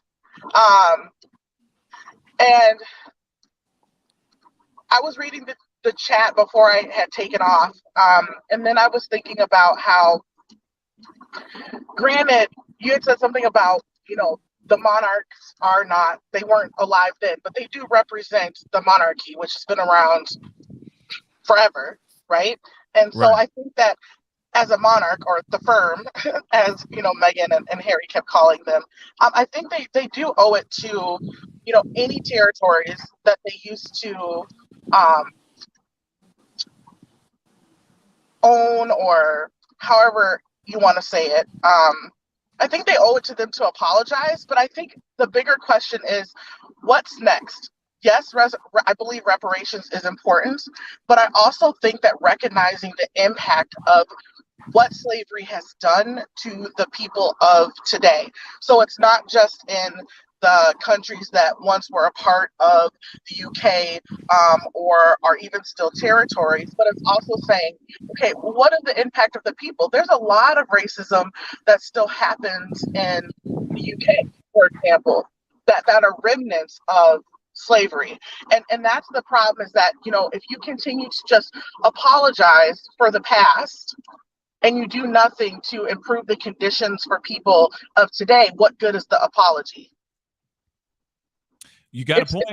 And I was reading the chat before I had taken off. And then I was thinking about how, granted, you had said something about, the monarchs they weren't alive then, but they do represent the monarchy, which has been around forever, right? And so I think that as a monarch, or the firm, as Meghan and Harry kept calling them, I think they do owe it to any territories that they used to own, or however you want to say it. I think they owe it to them to apologize, but I think the bigger question is, what's next? Yes, I believe reparations is important, but I also think that recognizing the impact of what slavery has done to the people of today. So it's not just in the countries that once were a part of the UK or are even still territories, but it's also saying, okay, what is the impact of the people? There's a lot of racism that still happens in the UK, for example, that are remnants of slavery. And that's the problem, is that, if you continue to just apologize for the past and you do nothing to improve the conditions for people of today, what good is the apology? You got a point.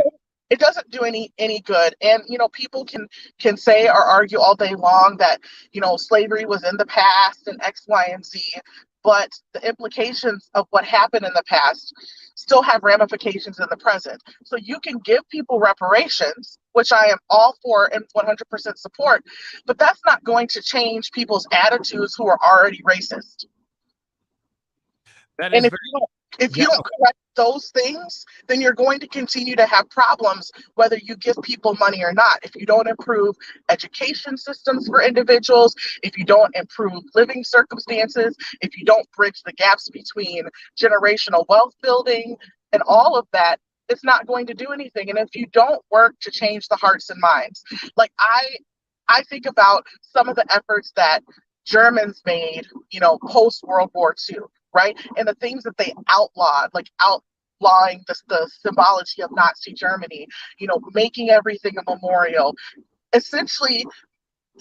It doesn't do any good. And, people can say or argue all day long that, slavery was in the past and X, Y, and Z, but the implications of what happened in the past still have ramifications in the present. So you can give people reparations, which I am all for and 100% support, but that's not going to change people's attitudes who are already racist. That is and if you don't correct those things, then you're going to continue to have problems, whether you give people money or not. If you don't improve education systems for individuals, if you don't improve living circumstances, if you don't bridge the gaps between generational wealth building and all of that, it's not going to do anything. And if you don't work to change the hearts and minds, like I think about some of the efforts that Germans made, post World War II, right? And the things that they outlawed, like outlawing the symbology of Nazi Germany, making everything a memorial, essentially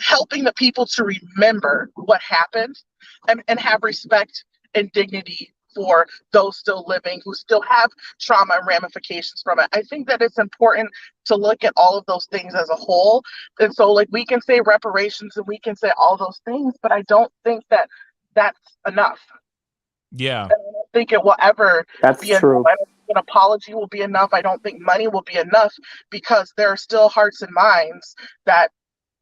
helping the people to remember what happened and have respect and dignity for those still living who still have trauma and ramifications from it. I think that it's important to look at all of those things as a whole. And so like we can say reparations and we can say all those things, but I don't think that that's enough. Yeah. I don't think it will ever That's be enough. true. I don't think an apology will be enough. I don't think money will be enough, because there are still hearts and minds that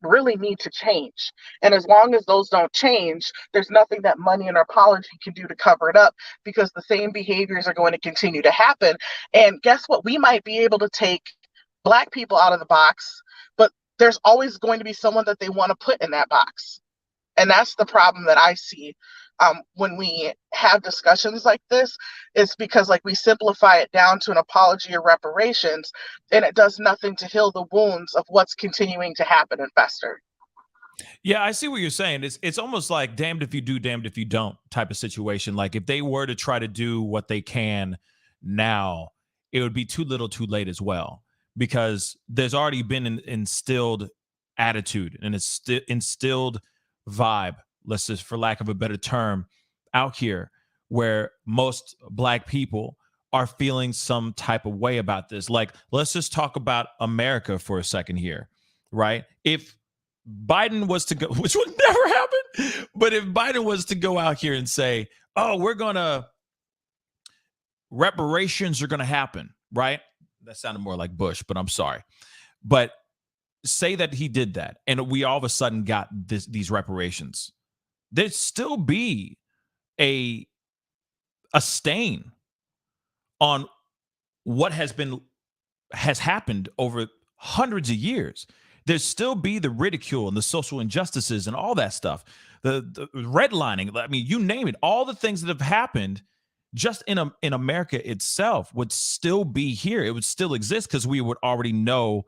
really need to change. And as long as those don't change, there's nothing that money and apology can do to cover it up, because the same behaviors are going to continue to happen. And guess what? We might be able to take Black people out of the box, but there's always going to be someone that they want to put in that box. And that's the problem that I see when we have discussions like this, is because like we simplify it down to an apology or reparations, and it does nothing to heal the wounds of what's continuing to happen and fester. Yeah, I see what you're saying. It's almost like damned if you do, damned if you don't type of situation. Like if they were to try to do what they can now, it would be too little too late as well, because there's already been an instilled attitude and it's instilled vibe, let's just, for lack of a better term, out here, where most Black people are feeling some type of way about this. Like, let's just talk about America for a second here, right? If Biden was to go, which would never happen, but if Biden was to go out here and say, oh, reparations are going to happen, right? That sounded more like Bush, but I'm sorry. But say that he did that and we all of a sudden got these reparations, there'd still be a stain on what has happened over hundreds of years. There'd still be the ridicule and the social injustices and all that stuff, the redlining. I mean, you name it, all the things that have happened just in America itself would still be here. It would still exist because we would already know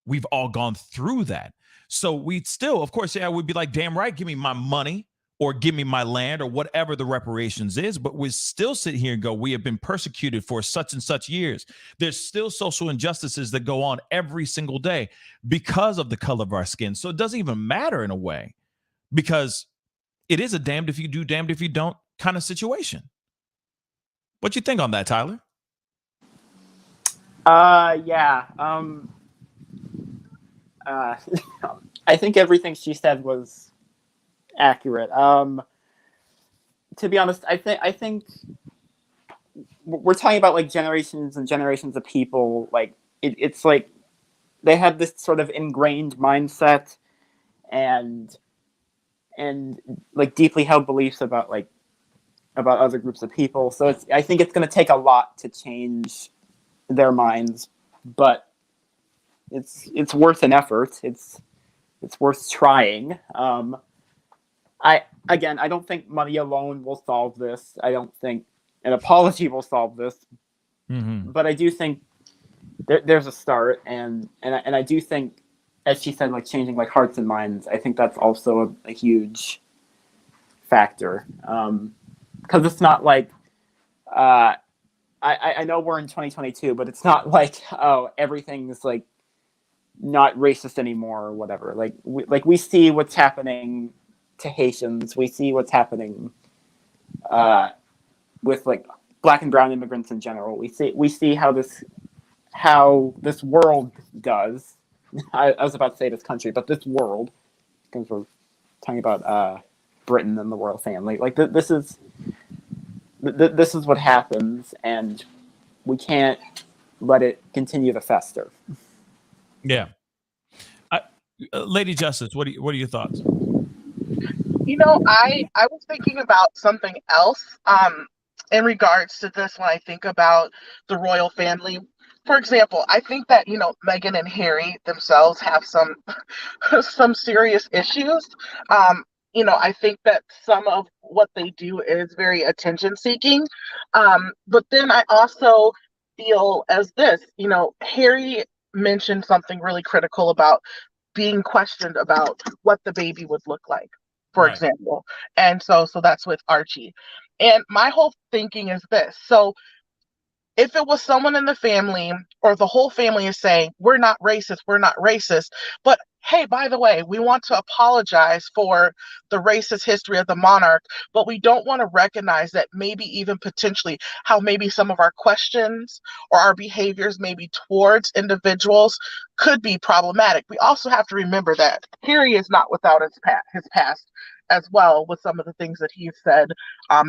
we've all gone through that. So we'd still, of course, yeah, we'd be like, damn right, give me my money or give me my land or whatever the reparations is. But we still sit here and go, we have been persecuted for such and such years. There's still social injustices that go on every single day because of the color of our skin. So it doesn't even matter in a way, because it is a damned if you do, damned if you don't kind of situation. What you think on that, Tyler? Yeah. I think everything she said was accurate. To be honest, I think we're talking about like generations and generations of people. Like it's like they have this sort of ingrained mindset and like deeply held beliefs about other groups of people. So I think it's going to take a lot to change their minds, but it's worth an effort. It's worth trying. I don't think money alone will solve this. I don't think an apology will solve this. Mm-hmm. But I do think there's a start, and I do think, as she said, like changing like hearts and minds. I think that's also a huge factor, because it's not like I know we're in 2022, but it's not like, oh, everything's like not racist anymore or whatever. Like we see what's happening to Haitians. We see what's happening with like Black and brown immigrants in general. We see how this world does. I was about to say this country, but this world, because we're talking about Britain and the royal family. Like this is what happens, and we can't let it continue to fester. Yeah. Lady Justice, what are your thoughts? You know, I was thinking about something else in regards to this when I think about the royal family. For example, I think that, you know, Meghan and Harry themselves have some serious issues. You know, I think that some of what they do is very attention seeking. But then I also feel as this, you know, Harry mentioned something really critical about being questioned about what the baby would look like, for example. And so that's with Archie. And my whole thinking is this. So If it was someone in the family or the whole family is saying, we're not racist, but hey, by the way, we want to apologize for the racist history of the monarch, but we don't want to recognize that maybe even potentially how maybe some of our questions or our behaviors maybe towards individuals could be problematic. We also have to remember that Harry is not without his past as well, with some of the things that he's said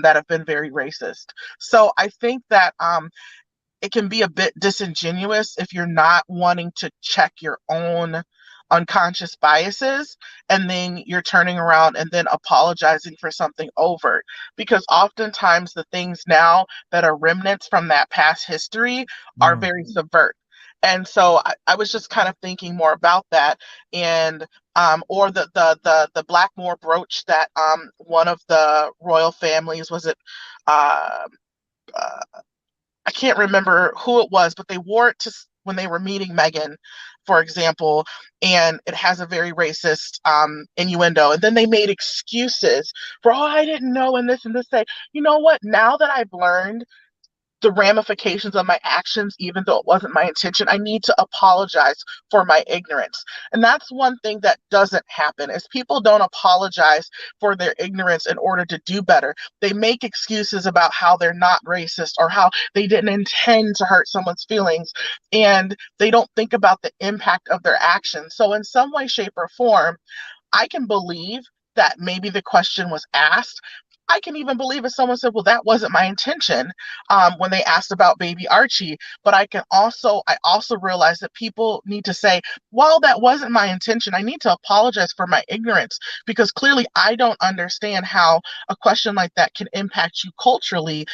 that have been very racist. So I think that it can be a bit disingenuous if you're not wanting to check your own unconscious biases and then you're turning around and then apologizing for something overt, because oftentimes the things now that are remnants from that past history are very subvert. And so I was just kind of thinking more about that, and or the Blackmore brooch that one of the royal families, was it uh, I can't remember who it was, but they wore it to when they were meeting Meghan, for example, and it has a very racist innuendo. And then they made excuses for, oh, I didn't know, and this and this. Say, you know what? Now that I've learned the ramifications of my actions, even though it wasn't my intention, I need to apologize for my ignorance. And that's one thing that doesn't happen, is people don't apologize for their ignorance in order to do better. They make excuses about how they're not racist or how they didn't intend to hurt someone's feelings, and they don't think about the impact of their actions. So in some way, shape, or form, I can believe that maybe the question was asked. I can even believe if someone said, well, that wasn't my intention, when they asked about baby Archie. But I also realize that people need to say, while that wasn't my intention, I need to apologize for my ignorance, because clearly I don't understand how a question like that can impact you culturally.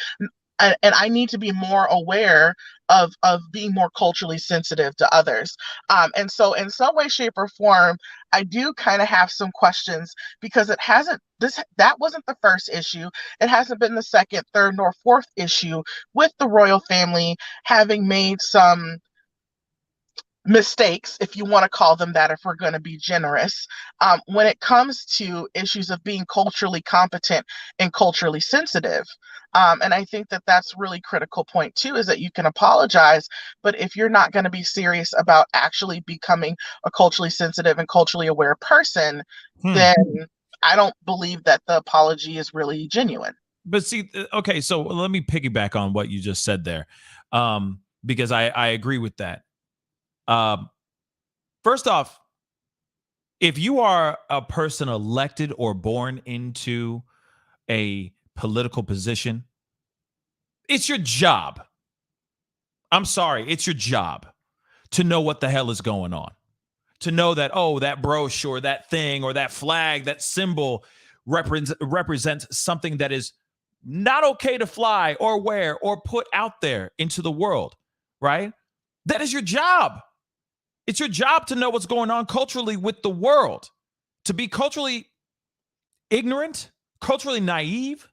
And I need to be more aware of being more culturally sensitive to others. And so in some way, shape, or form, I do kind of have some questions, because that wasn't the first issue. It hasn't been the second, third, nor fourth issue with the royal family having made some mistakes, if you want to call them that, if we're going to be generous, when it comes to issues of being culturally competent and culturally sensitive. And I think that that's really critical point too, is that you can apologize, but if you're not going to be serious about actually becoming a culturally sensitive and culturally aware person, then I don't believe that the apology is really genuine. But see, okay, so let me piggyback on what you just said there, because I agree with that. First off, if you are a person elected or born into a political position, it's your job. I'm sorry, it's your job to know what the hell is going on. To know that, oh, that brochure, that thing, or that flag, that symbol represents something that is not okay to fly or wear or put out there into the world, right? That is your job. It's your job to know what's going on culturally with the world. To be culturally ignorant, culturally naive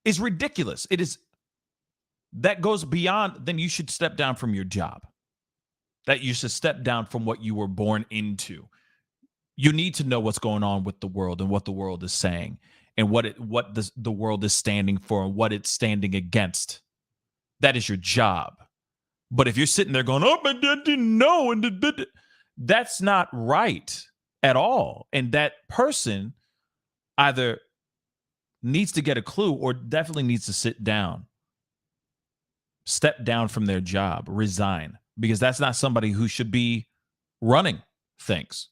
is ridiculous. That goes beyond, then you should step down from your job. That you should step down from what you were born into. You need to know what's going on with the world and what the world is saying and what the world is standing for and what it's standing against. That is your job. But if you're sitting there going, oh, but I didn't know, and that's not right at all. And that person either needs to get a clue or definitely needs to sit down, step down from their job, resign, because that's not somebody who should be running things.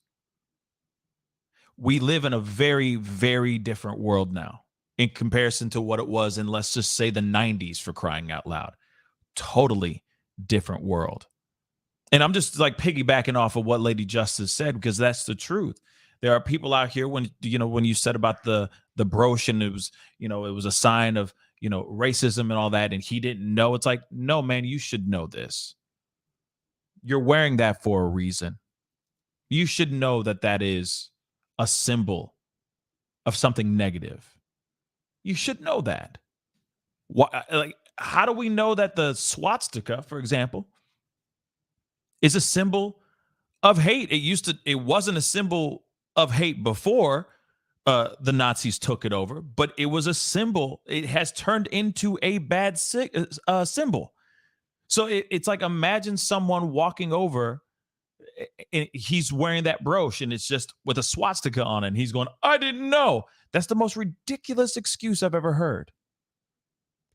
We live in a very, very different world now in comparison to what it was in, let's just say, the 90s, for crying out loud. Totally different world. And I'm just like piggybacking off of what Lady Justice said, because that's the truth. There are people out here, when you said about the brooch and it was a sign of, racism and all that, and he didn't know. It's like, no, man, you should know this. You're wearing that for a reason. You should know that that is a symbol of something negative. You should know that. How do we know that the swastika, for example, is a symbol of hate? It wasn't a symbol of hate before, the Nazis took it over, but it was a symbol. It has turned into a bad symbol. So it's like, imagine someone walking over, and he's wearing that brooch and it's just with a swastika on it. And he's going, I didn't know. That's the most ridiculous excuse I've ever heard.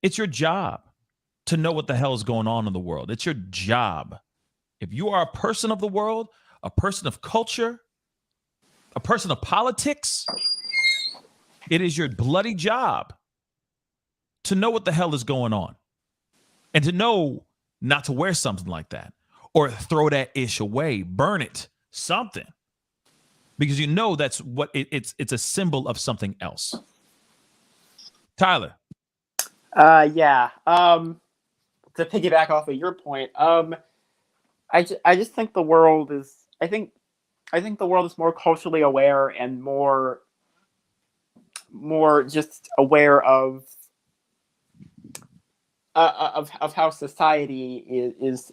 It's your job to know what the hell is going on in the world. It's your job. If you are a person of the world, a person of culture, a person of politics, it is your bloody job to know what the hell is going on and to know not to wear something like that or throw that ish away, burn it, something, because you know that's what it's a symbol of something else. Tyler. Yeah. To piggyback off of your point, I just think the world is. I think the world is more culturally aware and more just aware of how society is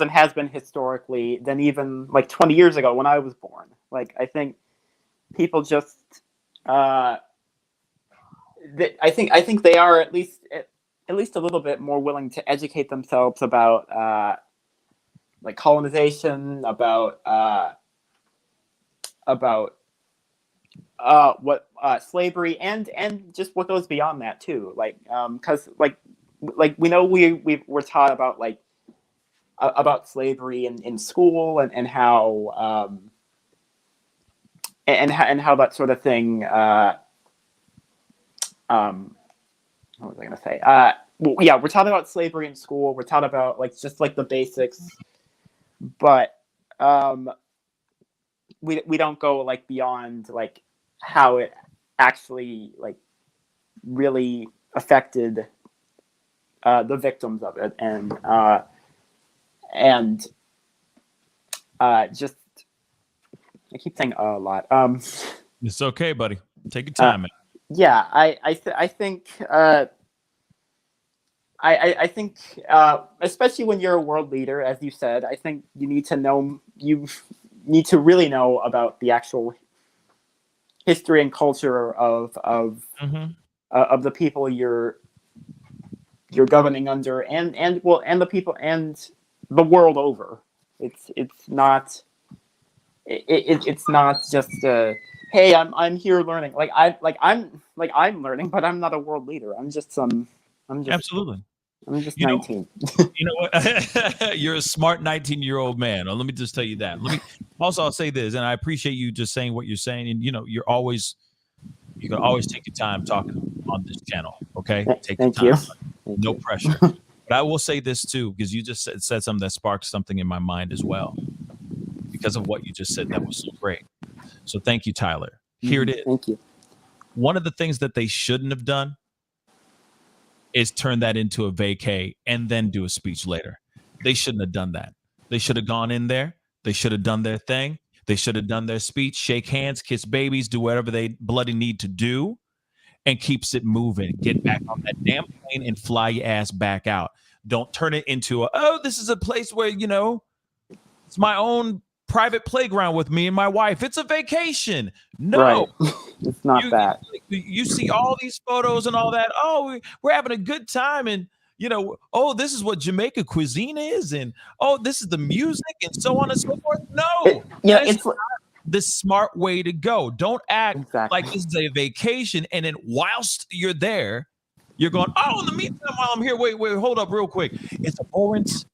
and has been historically than even like 20 years ago when I was born. Like, I think people just. I think they are at least a little bit more willing to educate themselves about like colonization, about what slavery and just what goes beyond that too. Like, because like we know we're taught about like about slavery in school and how and how that sort of thing. What was I going to say? Well, yeah, we're taught about slavery in school. We're taught about like just like the basics, but we don't go like beyond like how it actually like really affected the victims of it, and just I keep saying a lot. It's okay, buddy. Take your time, man. Yeah, I think I think especially when you're a world leader, as you said, I think you need to really know about the actual history and culture of the people you're governing under, and the people and the world over. It's not just hey, I'm here learning. I'm learning, but I'm not a world leader. Absolutely. I'm just 19. You know what? You're a smart 19-year-old man. Let me just tell you that. I'll say this, and I appreciate you just saying what you're saying. And you know, you can always take your time talking on this channel. Okay, take your time. No pressure. But I will say this too, because you just said something that sparked something in my mind as well, because of what you just said. That was so great. So thank you, Tyler. Here it is. Thank you. One of the things that they shouldn't have done is turn that into a vacay and then do a speech later. They shouldn't have done that. They should have gone in there. They should have done their thing. They should have done their speech, shake hands, kiss babies, do whatever they bloody need to do, and keeps it moving. Get back on that damn plane and fly your ass back out. Don't turn it into this is a place where, you know, it's my own private playground with me and my wife. It's a vacation. No, right. It's not that. You see all these photos and all that. Oh, we're having a good time, and you know, this is what Jamaica cuisine is, and this is the music, and so on and so forth. No, it's not the smart way to go. Don't act like this is a vacation, and then whilst you're there, you're going, in the meantime, while I'm here, wait, hold up real quick. It's abhorrent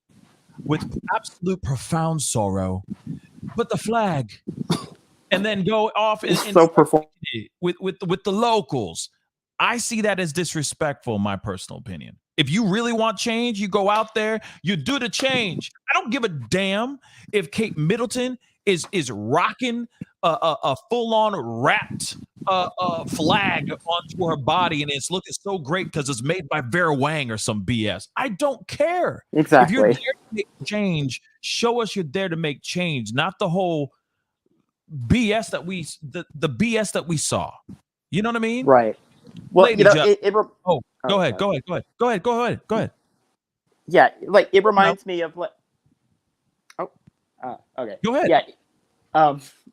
with absolute profound sorrow. Put the flag, and then go off and so perform with the locals. I see that as disrespectful, in my personal opinion. If you really want change, you go out there, you do the change. I don't give a damn if Kate Middleton is rocking a full-on wrapped flag onto her body, and it's looking so great because it's made by Vera Wang or some BS. I don't care. Exactly. If you're there to make change, show us you're there to make change, not the whole BS that the BS that we saw. You know what I mean? Right. Well, Lady go ahead. Yeah, like it reminds me of okay. Go ahead. Yeah.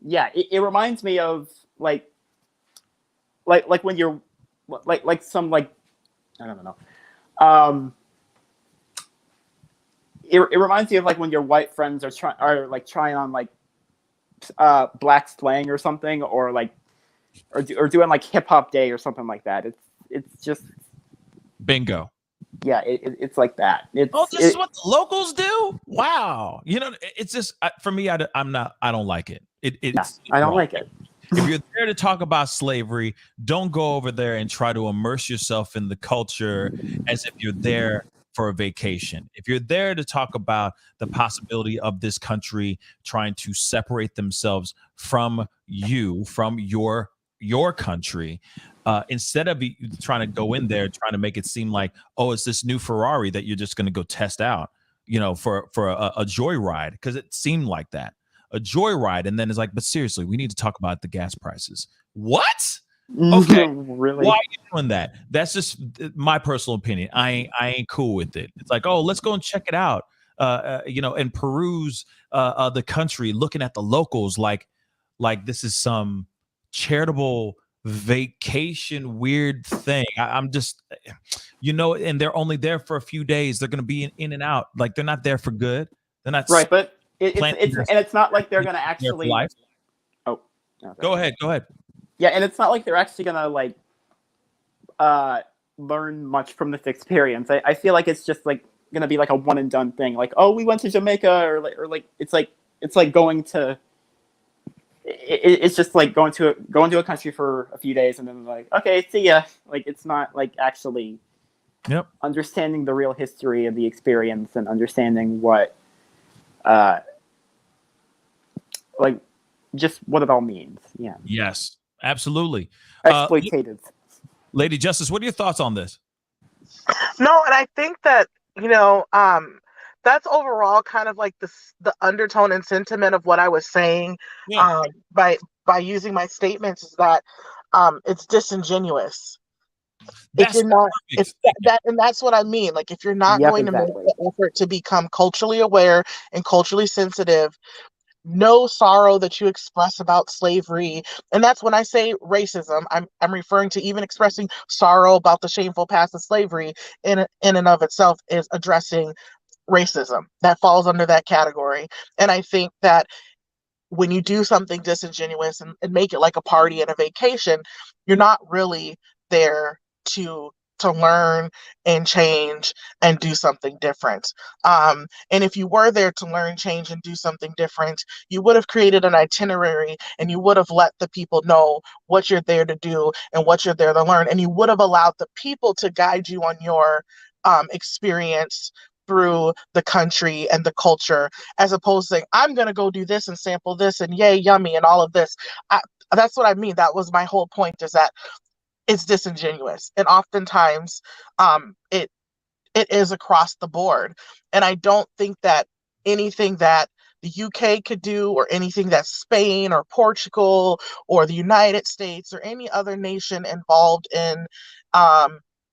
Yeah, it reminds me of like when you're like some like I don't know. It reminds me of like when your white friends are like trying on like black slang or something, or like or doing like hip hop day or something like that. It's just Bingo. yeah, it's like that. Oh, this is what the locals do? Wow. You know, it's just for me. I don't like it. It's I don't wrong. like it. If you're there to talk about slavery, don't go over there and try to immerse yourself in the culture as if you're there for a vacation. If you're there to talk about the possibility of this country trying to separate themselves from you, from your country, instead of trying to go in there trying to make it seem like, oh, it's this new Ferrari that you're just going to go test out, you know, for a joyride, because it seemed like that. A joyride, and then it's like, but seriously, we need to talk about the gas prices. What? Okay, Really? why are you doing that? That's just my personal opinion. I ain't cool with it. It's like, oh, let's go and check it out. You know, and peruse the country, looking at the locals like this is some charitable vacation weird thing. I'm just, you know, and they're only there for a few days. They're going to be in and out. Like they're not there for good. They're not Right, but planting it's not like they're gonna there for actually. life. Oh, okay. Go ahead. Yeah, and it's not like they're actually gonna like learn much from this experience. I feel like it's just like gonna be like a one and done thing. Like, oh, we went to Jamaica, or like it's like going to. It's just like going to a country for a few days and then like, okay, see ya. Like it's not like actually understanding the real history of the experience and understanding what like just what it all means. Yeah. Yes, absolutely. Exploitative. Lady Justice, what are your thoughts on this? No, and I think that, you know, that's overall kind of like the undertone and sentiment of what I was saying by using my statements, is that it's disingenuous. If you're not, if that, and that's what I mean. Like, if you're not going to make the effort to become culturally aware and culturally sensitive, no sorrow that you express about slavery. And that's when I say racism, I'm referring to even expressing sorrow about the shameful past of slavery in and of itself is addressing racism. That falls under that category. And I think that when you do something disingenuous and make it like a party and a vacation, you're not really there to learn and change and do something different. And if you were there to learn, change, and do something different, you would have created an itinerary and you would have let the people know what you're there to do and what you're there to learn. And you would have allowed the people to guide you on your experience through the country and the culture, as opposed to saying, I'm going to go do this and sample this and yay, yummy, and all of this. That's what I mean. That was my whole point, is that it's disingenuous. And oftentimes it is across the board. And I don't think that anything that the UK could do, or anything that Spain or Portugal or the United States or any other nation involved in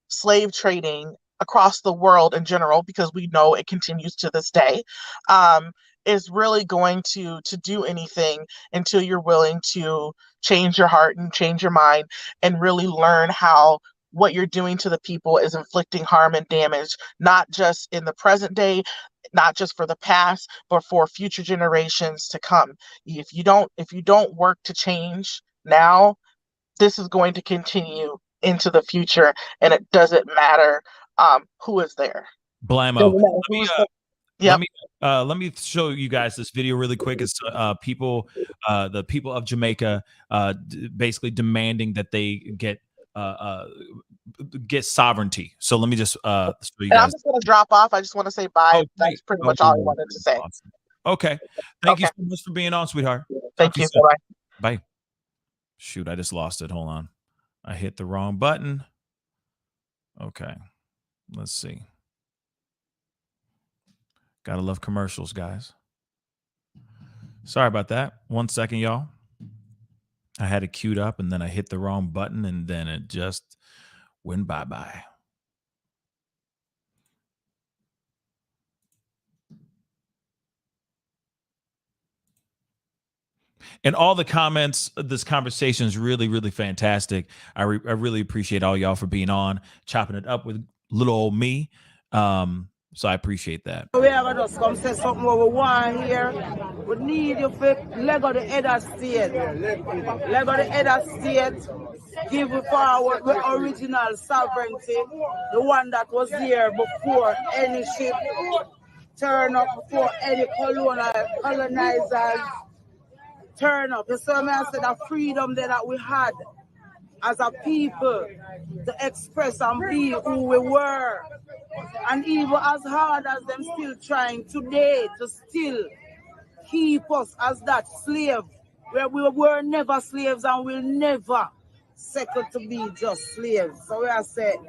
slave trading across the world in general, because we know it continues to this day, is really going to do anything until you're willing to change your heart and change your mind and really learn how what you're doing to the people is inflicting harm and damage, not just in the present day, not just for the past, but for future generations to come. If you don't work to change now, this is going to continue into the future, and it doesn't matter who is there. Blammo. Let me show you guys this video really quick. It's the people of Jamaica basically demanding that they get sovereignty. So let me just show you guys. I'm just going to drop off. I just want to say bye. Oh, that's pretty much all I wanted to say. Awesome. Okay. Thank you so much for being on, sweetheart. Thank you. Bye. Bye. Shoot, I just lost it. Hold on. I hit the wrong button. Okay. Let's see. Gotta love commercials, guys. Sorry about that. 1 second, y'all. I had it queued up and then I hit the wrong button and then it just went bye-bye. And all the comments, this conversation is really, really fantastic. I really appreciate all y'all for being on, chopping it up with little old me. So I appreciate that. We are going to just come say something what we want here. We need you for Lego the head of state. Lego the head of state. Give forward the original sovereignty, the one that was here before any ship turn up, before any colonizers turn up. You see what I said, the freedom that we had as a people to express and be who we were. And even as hard as them still trying today to still keep us as that slave, where we were never slaves and will never settle to be just slaves. So we are saying,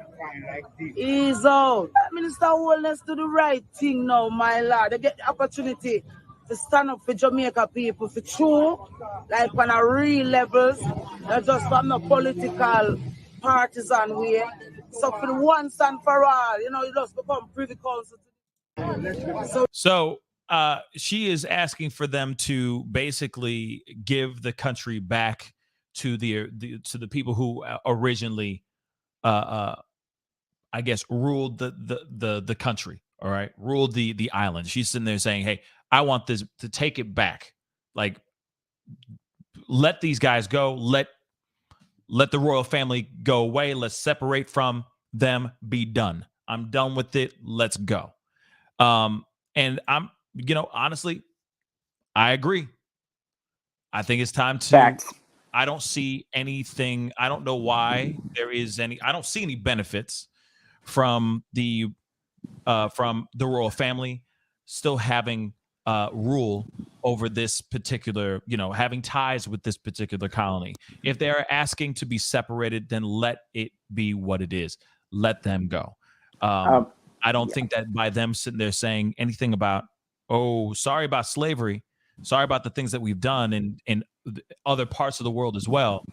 ease out. Minister Holness do the right thing now, my lord. They get the opportunity to stand up for Jamaica people for true, like on a real levels, not just from the political partisan way. So for the once and for all, you know, you just become privy council. So she is asking for them to basically give the country back to the people who originally, I guess, ruled the country. All right, ruled the island. She's sitting there saying, "Hey, I want this to take it back. Like, let these guys go. Let the royal family go away. Let's separate from them. Be done. I'm done with it. Let's go." And I'm, honestly, I agree. I think it's time to. Facts. I don't see anything. I don't know why there is any. I don't see any benefits from the royal family still having rule over this particular, having ties with this particular colony. If they're asking to be separated, then let it be what it is. Let them go. I don't think that by them sitting there saying anything about, oh, sorry about slavery, sorry about the things that we've done in other parts of the world as well.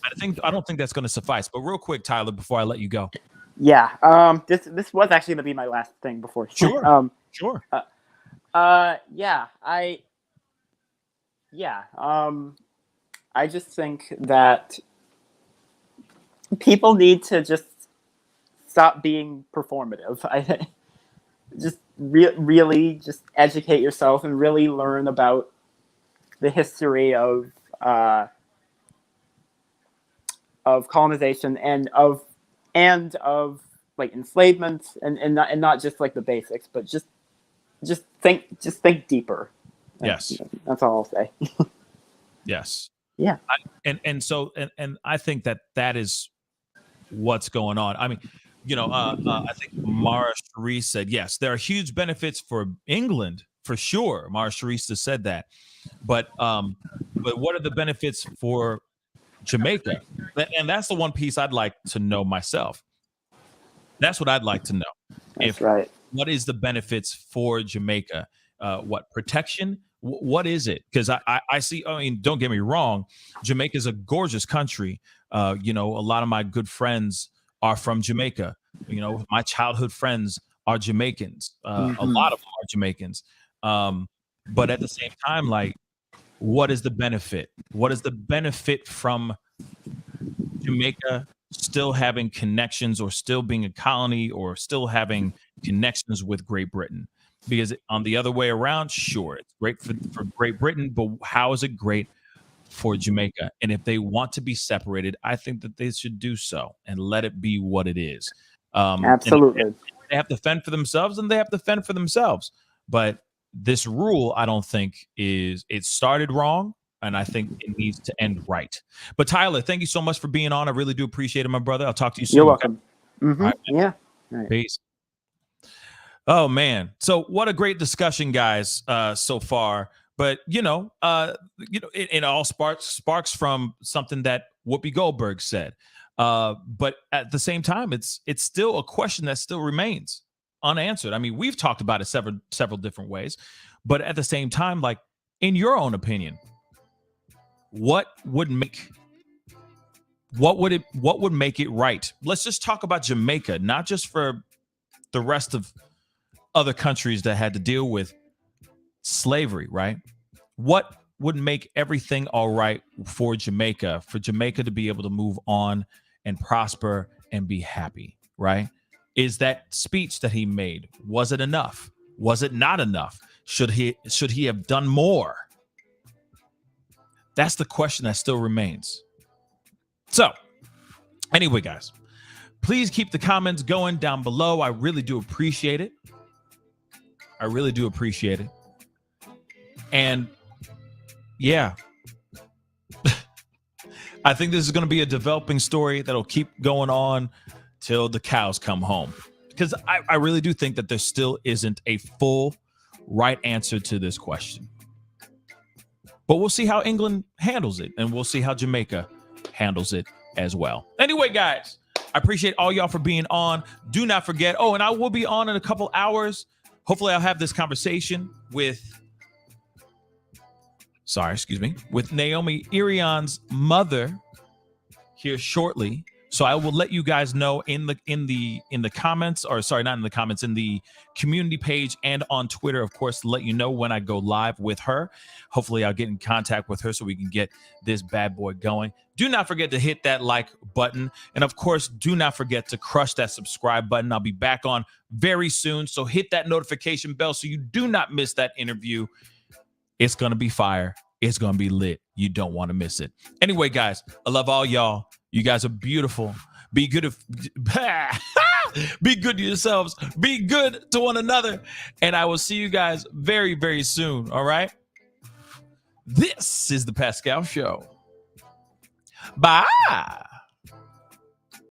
I don't think that's going to suffice. But real quick, Tyler, before I let you go. Yeah. This was actually going to be my last thing before. Sure. Sure. I just think that people need to just stop being performative. I think just really just educate yourself and really learn about the history of colonization and of like enslavement and not just like the basics, but just think deeper. Yes. That's all I'll say. Yes. Yeah. And I think that is what's going on. I mean, I think Mara Sharice said, yes, there are huge benefits for England for sure. Mara Sharice has said that, but what are the benefits for Jamaica? And that's the one piece I'd like to know myself. That's what I'd like to know. That's right. What is the benefits for Jamaica? What protection? What is it? Because I see, I mean, don't get me wrong, Jamaica is a gorgeous country. A lot of my good friends are from Jamaica. My childhood friends are Jamaicans. A lot of them are Jamaicans. But at the same time, like, what is the benefit? What is the benefit from Jamaica still having connections or still being a colony or still having connections with Great Britain? Because on the other way around, sure, it's great for Great Britain, but how is it great for Jamaica? And if they want to be separated, I think that they should do so and let it be what it is. Absolutely. And they have to fend for themselves, and they have to fend for themselves. But this rule, I don't think it started wrong, and I think it needs to end right. But Tyler, thank you so much for being on. I really do appreciate it, my brother. I'll talk to you soon. You're welcome. Okay? Mm-hmm. All right, yeah. All right. Peace. Oh man, so what a great discussion, guys, so far. But it all sparks from something that Whoopi Goldberg said. But at the same time, it's still a question that still remains unanswered. I mean, we've talked about it several different ways, but at the same time, like, in your own opinion, what would make it right? Let's just talk about Jamaica, not just for the rest of other countries that had to deal with slavery, right? What would make everything all right for Jamaica to be able to move on and prosper and be happy, right? Is that speech that he made, was it enough? Was it not enough? Should he have done more? That's the question that still remains. So, anyway, guys, please keep the comments going down below. I really do appreciate it. And yeah, I think this is going to be a developing story that'll keep going on till the cows come home. Because I really do think that there still isn't a full right answer to this question. But we'll see how England handles it, and we'll see how Jamaica handles it as well. Anyway, guys, I appreciate all y'all for being on. Do not forget. Oh, and I will be on in a couple hours. Hopefully, I'll have this conversation with Naomi Irion's mother here shortly. So I will let you guys know in the comments, or sorry, not in the comments, in the community page and on Twitter, of course, to let you know when I go live with her. Hopefully I'll get in contact with her so we can get this bad boy going. Do not forget to hit that like button. And of course, do not forget to crush that subscribe button. I'll be back on very soon. So hit that notification bell so you do not miss that interview. It's going to be fire. It's going to be lit. You don't want to miss it. Anyway, guys, I love all y'all. You guys are beautiful. Be good be good to yourselves. Be good to one another. And I will see you guys very, very soon. All right. This is the Pascal Show. Bye.